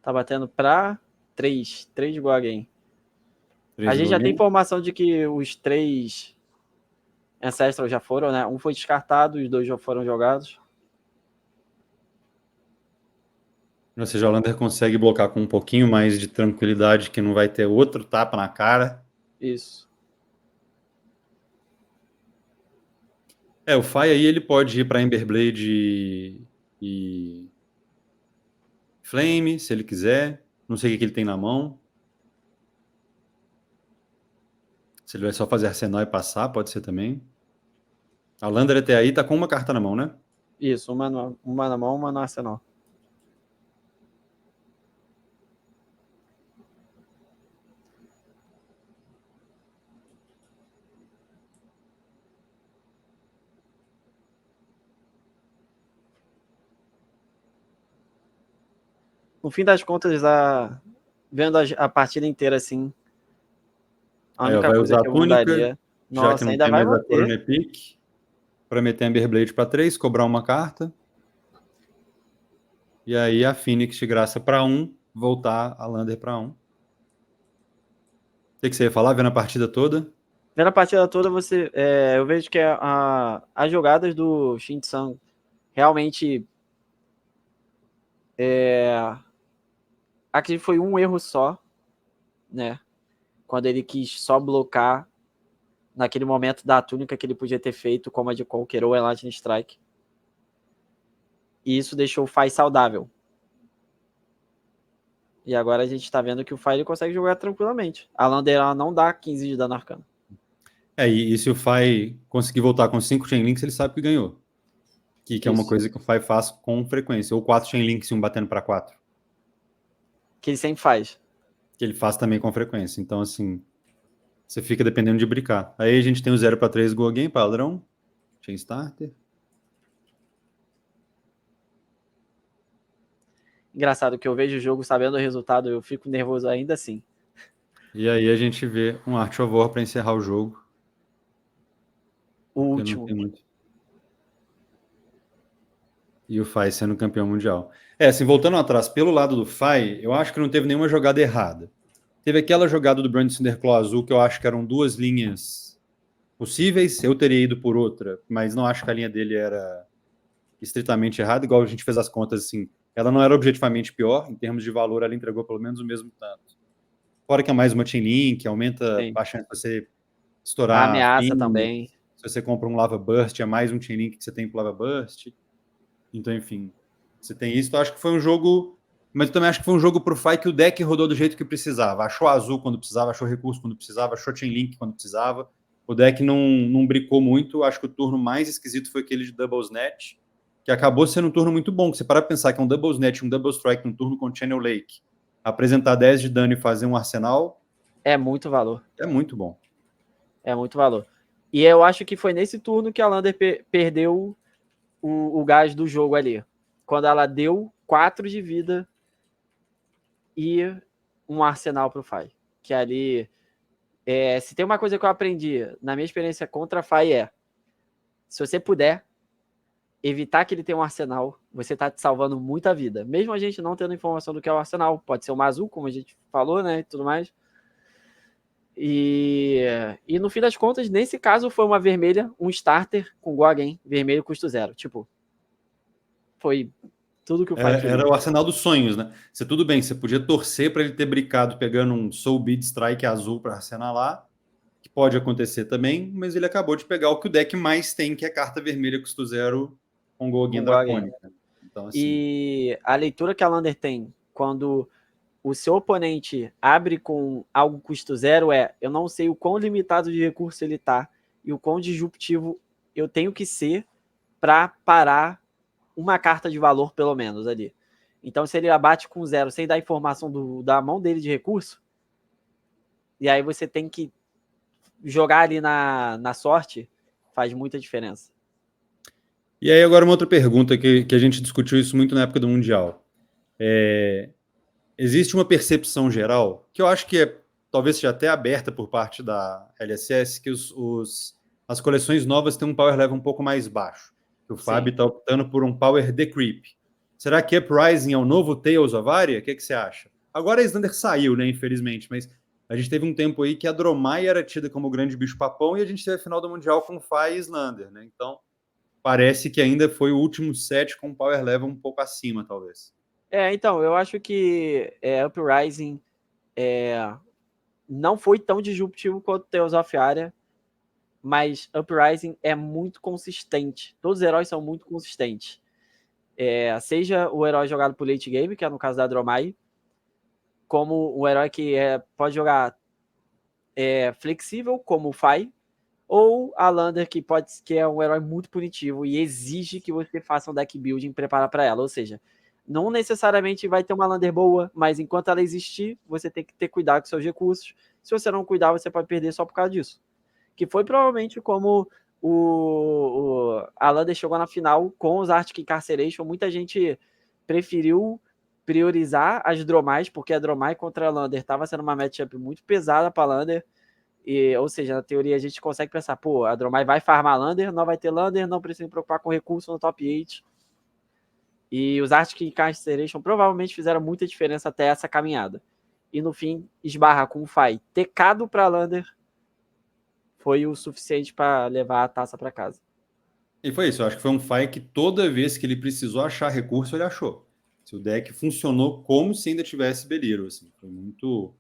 B: Tá batendo pra 3. 3 de Goagen.
A: 3
B: A
A: de
B: gente já tem
A: Gogen.
B: informação de que os 3 Ancestral já foram, né? Um foi descartado, os 2 já foram jogados.
A: Ou seja, a Lander consegue blocar com um pouquinho mais de tranquilidade, que não vai ter outro tapa na cara.
B: Isso.
A: O Fai aí ele pode ir para Emberblade e Flame, se ele quiser. Não sei o que ele tem na mão. Se ele vai só fazer arsenal e passar, pode ser também. A Lander até aí tá com uma carta na mão, né?
B: Isso, uma na mão, uma no arsenal. no fim das contas, vendo a partida inteira assim, a
A: Aí, ó,
B: única
A: vai
B: coisa
A: usar a
B: que eu
A: túnica,
B: mudaria.
A: já que
B: Nossa,
A: não
B: ainda
A: tem
B: vai
A: mais a
B: manter.
A: Corona Epic, para meter a Emberblade para 3, cobrar uma carta. E aí a Phoenix de graça para 1, voltar a Lander para 1. O que você ia falar, vendo a partida toda?
B: Vendo a partida toda, eu vejo que as jogadas do Shin-Sang realmente aqui foi um erro só, né? Quando ele quis só blocar naquele momento da túnica que ele podia ter feito, como a de Conquer ou a Lightning Strike. E isso deixou o Fai saudável. E agora a gente tá vendo que o Fai ele consegue jogar tranquilamente. A Lander não dá 15 de dano arcano.
A: E se o Fai conseguir voltar com 5 Chainlinks, ele sabe que ganhou. Que é uma coisa que o Fai faz com frequência. Ou 4 Chainlinks e um batendo para 4.
B: Que ele sempre faz.
A: Que ele faz também com frequência. Então, assim, você fica dependendo de brincar. Aí a gente tem o 0 para 3 Go Game, padrão. Chain Starter.
B: Engraçado que eu vejo o jogo sabendo o resultado, eu fico nervoso ainda assim.
A: E aí a gente vê um Art of War para encerrar o jogo.
B: O último.
A: E o Fai sendo campeão mundial. Assim, voltando atrás, pelo lado do Fai, eu acho que não teve nenhuma jogada errada. Teve aquela jogada do Brand Cinderclaw azul, que eu acho que eram 2 linhas possíveis. Eu teria ido por outra, mas não acho que a linha dele era estritamente errada, igual a gente fez as contas, assim. Ela não era objetivamente pior, em termos de valor, ela entregou pelo menos o mesmo tanto. Fora que é mais uma Chain Link, aumenta
B: Sim.
A: a chance de você
B: A
A: estourar
B: ameaça
A: fim.
B: também.
A: Se você compra um Lava Burst, é mais um Chain Link que você tem pro Lava Burst. Então, enfim, você tem isso. Então, acho que foi um jogo. Mas eu também acho que foi um jogo pro Fai que o deck rodou do jeito que precisava. Achou azul quando precisava, achou recurso quando precisava, achou Chain Link quando precisava. O deck não bricou muito. Acho que o turno mais esquisito foi aquele de Double Snatch, que acabou sendo um turno muito bom. Que você para pensar que é um Double Snatch, um Double Strike, um turno com Channel Lake, apresentar 10 de dano e fazer um arsenal.
B: É muito valor.
A: É muito bom.
B: É muito valor. E eu acho que foi nesse turno que a Lander perdeu o gás do jogo ali. Quando ela deu 4 de vida e um arsenal pro Fai. Que ali. Se tem uma coisa que eu aprendi na minha experiência contra a Fai se você puder evitar que ele tenha um arsenal, você tá te salvando muita vida. Mesmo a gente não tendo informação do que é o arsenal. Pode ser uma azul, como a gente falou, né? E tudo mais. E no fim das contas, nesse caso, foi uma vermelha, um starter com Goagen, vermelho custo 0. Tipo, foi tudo que o Fai queria.
A: Era o arsenal dos sonhos, né? Você tudo bem, você podia torcer para ele ter bricado pegando um Soul Bead Strike azul para arsenar lá, que pode acontecer também, mas ele acabou de pegar o que o deck mais tem, que é carta vermelha custo 0 com Goagen Dracônica. Então, assim.
B: E a leitura que a Lander tem quando o seu oponente abre com algo custo 0 eu não sei o quão limitado de recurso ele tá e o quão disruptivo eu tenho que ser para parar uma carta de valor, pelo menos, ali. Então, se ele abate com 0 sem dar informação da mão dele de recurso, e aí você tem que jogar ali na sorte, faz muita diferença.
A: E aí, agora uma outra pergunta que a gente discutiu isso muito na época do Mundial. Existe uma percepção geral, que eu acho que talvez seja até aberta por parte da LSS, que as coleções novas têm um power level um pouco mais baixo. O Fábio está optando por um power decreep. Será que Uprising é o novo Tales of Aria? O que você acha? Agora a Slander saiu, né, infelizmente, mas a gente teve um tempo aí que a Dromai era tida como o grande bicho-papão e a gente teve a final do Mundial com Fai e Slander, né? Então, parece que ainda foi o último set com power level um pouco acima, talvez.
B: Então, eu acho que Uprising não foi tão disruptivo quanto Tales of Aria, mas Uprising é muito consistente. Todos os heróis são muito consistentes. Seja o herói jogado por late game, que é no caso da Dromai, como o herói que pode jogar flexível, como o Fai, ou a Lander, que é um herói muito punitivo e exige que você faça um deck building e prepara para ela. Ou seja, não necessariamente vai ter uma Lander boa, mas enquanto ela existir, você tem que ter cuidado com seus recursos. Se você não cuidar, você pode perder só por causa disso. Que foi provavelmente como a Lander chegou na final com os Arctic Incarceration. Muita gente preferiu priorizar as Dromais, porque a Dromai contra a Lander estava sendo uma matchup muito pesada para a Lander. Ou seja, na teoria a gente consegue pensar, pô, a Dromai vai farmar Lander, não vai ter Lander, não precisa se preocupar com recurso no top 8. E os Arctic Incarceration provavelmente fizeram muita diferença até essa caminhada. E no fim, esbarra com o Fai tecado para Lander foi o suficiente para levar a taça para casa.
A: E foi isso, eu acho que foi um fight que toda vez que ele precisou achar recurso, ele achou. O deck funcionou como se ainda tivesse Beliro, assim, foi muito...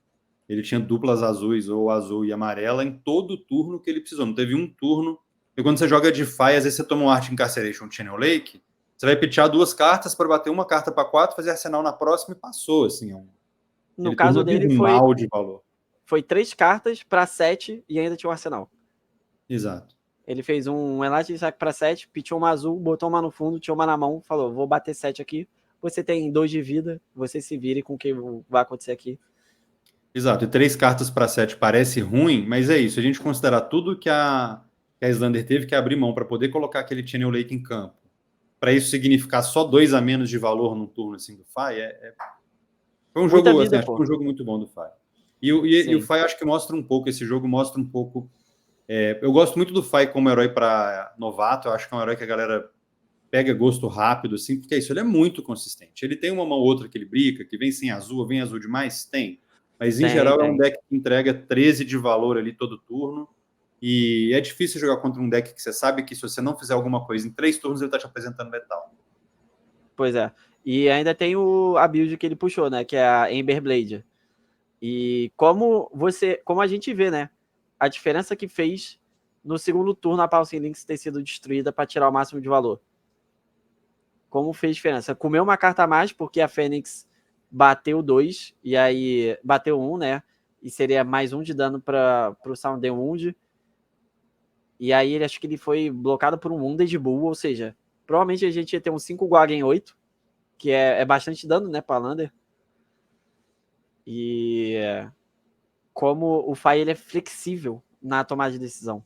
A: Ele tinha duplas azuis ou azul e amarela em todo turno que ele precisou, não teve um turno. E quando você joga de Fai, às vezes você toma um Art Incarceration Channel Lake, você vai pitchar 2 cartas para bater uma carta para 4, fazer arsenal na próxima e passou, assim.
B: No caso dele
A: foi de valor.
B: Foi 3 cartas para 7 e ainda tinha um arsenal.
A: Exato.
B: Ele fez um Elastic Sack para 7, pitchou uma azul, botou uma no fundo, tinha uma na mão, falou, vou bater 7 aqui, você tem 2 de vida, você se vire com o que vai acontecer aqui.
A: Exato, e 3 cartas para 7 parece ruim, mas é isso, a gente considerar tudo que a Islander teve que abrir mão para poder colocar aquele Channel Lake em campo, para isso significar só 2 a menos de valor no turno assim, do Fai, foi um jogo,
B: vida,
A: assim, acho que foi um jogo muito bom do Fai. E o Fai acho que mostra um pouco, esse jogo mostra um pouco. Eu gosto muito do Fai como herói para novato, eu acho que é um herói que a galera pega gosto rápido, assim, porque é isso, ele é muito consistente. Ele tem uma mão ou outra que ele brinca, que vem sem azul, vem azul demais? Tem. Mas em geral é um deck que entrega 13 de valor ali todo turno. E é difícil jogar contra um deck que você sabe que se você não fizer alguma coisa em 3 turnos, ele tá te apresentando metal.
B: Pois é. E ainda tem a build que ele puxou, né? Que é a Ember Blade. E como a gente vê, né? A diferença que fez no segundo turno a Pulsing Links ter sido destruída para tirar o máximo de valor. Como fez diferença? Comeu uma carta a mais porque a Fênix bateu 2 e aí bateu 1, né? E seria mais 1 de dano para o Sound Wound. E aí ele acho que ele foi blocado por um Wounded Bull, ou seja, provavelmente a gente ia ter um 5 Guag em 8, que é bastante dano, né, para Lander. E como o Fai ele é flexível na tomada de decisão,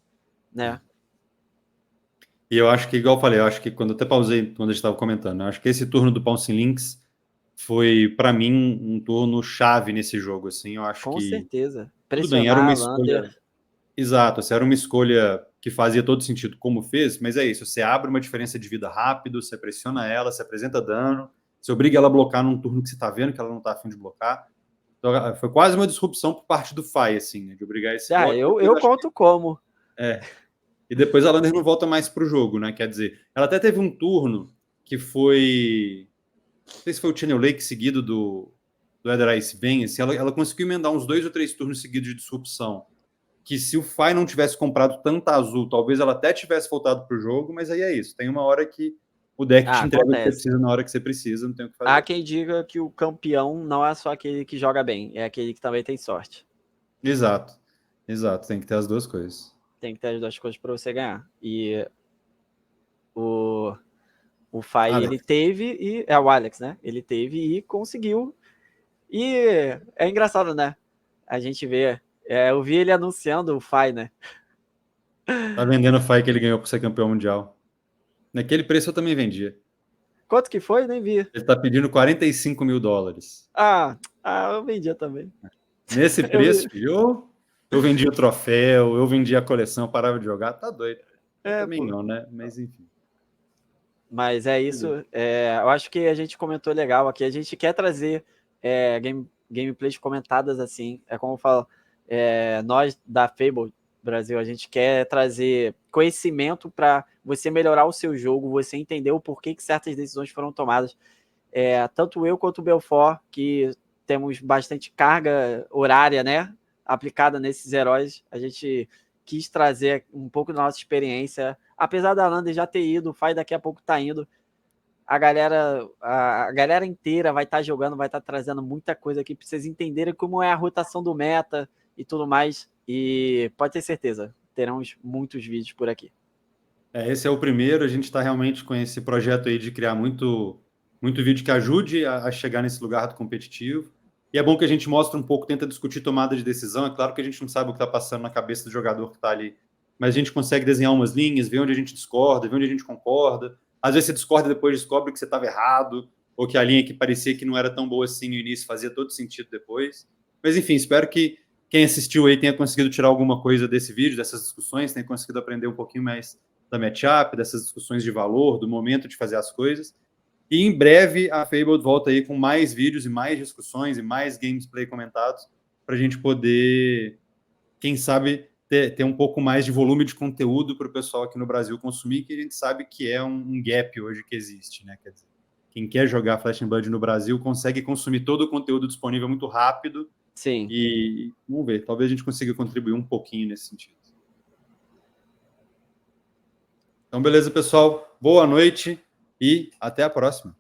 B: né?
A: E eu acho que, igual eu falei, eu acho que quando eu até pausei, quando a gente estava comentando, eu acho que esse turno do Pouncing Links foi, para mim, um turno chave nesse jogo, assim, eu acho
B: com
A: que...
B: certeza.
A: Tudo bem, era uma
B: escolha...
A: Lander. Exato, assim, era uma escolha que fazia todo sentido como fez, mas é isso, você abre uma diferença de vida rápido, você pressiona ela, você apresenta dano, você obriga ela a blocar num turno que você tá vendo que ela não tá afim de blocar. Então, foi quase uma disrupção por parte do Fai, assim, né, de obrigar esse bloco.
B: Eu conto como.
A: E depois a Lander não volta mais pro jogo, né? Quer dizer, ela até teve um turno que foi... Não sei se foi o Channel Lake seguido do Eder Ice Vem, assim, ela conseguiu emendar uns 2 ou 3 turnos seguidos de disrupção. Que se o Fai não tivesse comprado tanta azul, talvez ela até tivesse voltado pro jogo, mas aí é isso. Tem uma hora que o deck te entrega o que você precisa na hora que você precisa, não tem o que fazer.
B: Há quem diga que o campeão não é só aquele que joga bem, é aquele que também tem sorte.
A: Exato, tem que ter as duas coisas.
B: Tem que ter as duas coisas para você ganhar. E o Fai, ele teve, e é o Alex, né? Ele teve e conseguiu. E é engraçado, né? A gente vê, eu vi ele anunciando o Fai, né?
A: Tá vendendo o Fai que ele ganhou por ser campeão mundial. Naquele preço eu também vendia.
B: Quanto que foi? Nem vi.
A: Ele tá pedindo $45 mil.
B: Eu vendia também.
A: Nesse preço, eu vendia o troféu, eu vendia a coleção, parava de jogar, tá doido. Também não, né? Mas enfim.
B: Mas é isso. Eu acho que a gente comentou legal aqui. A gente quer trazer gameplays comentadas assim. É como eu falo, nós da Fable Brasil, a gente quer trazer conhecimento para você melhorar o seu jogo, você entender o porquê que certas decisões foram tomadas. Tanto eu quanto o Belfort, que temos bastante carga horária, né, aplicada nesses heróis, a gente quis trazer um pouco da nossa experiência. Apesar da Lander já ter ido, o Fai daqui a pouco tá indo, a galera inteira vai estar jogando, vai estar trazendo muita coisa aqui para vocês entenderem como é a rotação do meta e tudo mais. E pode ter certeza, teremos muitos vídeos por aqui.
A: Esse é o primeiro, a gente está realmente com esse projeto aí de criar muito vídeo que ajude a chegar nesse lugar do competitivo. E é bom que a gente mostre um pouco, tenta discutir tomada de decisão. É claro que a gente não sabe o que está passando na cabeça do jogador que está ali, mas a gente consegue desenhar umas linhas, ver onde a gente discorda, ver onde a gente concorda. Às vezes você discorda e depois descobre que você estava errado. ou que a linha que parecia que não era tão boa assim no início fazia todo sentido depois. Mas enfim, espero que quem assistiu aí tenha conseguido tirar alguma coisa desse vídeo, dessas discussões, tenha conseguido aprender um pouquinho mais da matchup, dessas discussões de valor, do momento de fazer as coisas. E em breve a Fabled volta aí com mais vídeos e mais discussões e mais gameplay comentados para a gente poder, quem sabe, ter um pouco mais de volume de conteúdo para o pessoal aqui no Brasil consumir, que a gente sabe que é um gap hoje que existe, né? Quer dizer, quem quer jogar Flash and Blood no Brasil consegue consumir todo o conteúdo disponível muito rápido.
B: Sim.
A: E vamos ver, talvez a gente consiga contribuir um pouquinho nesse sentido. Então, beleza, pessoal. Boa noite e até a próxima.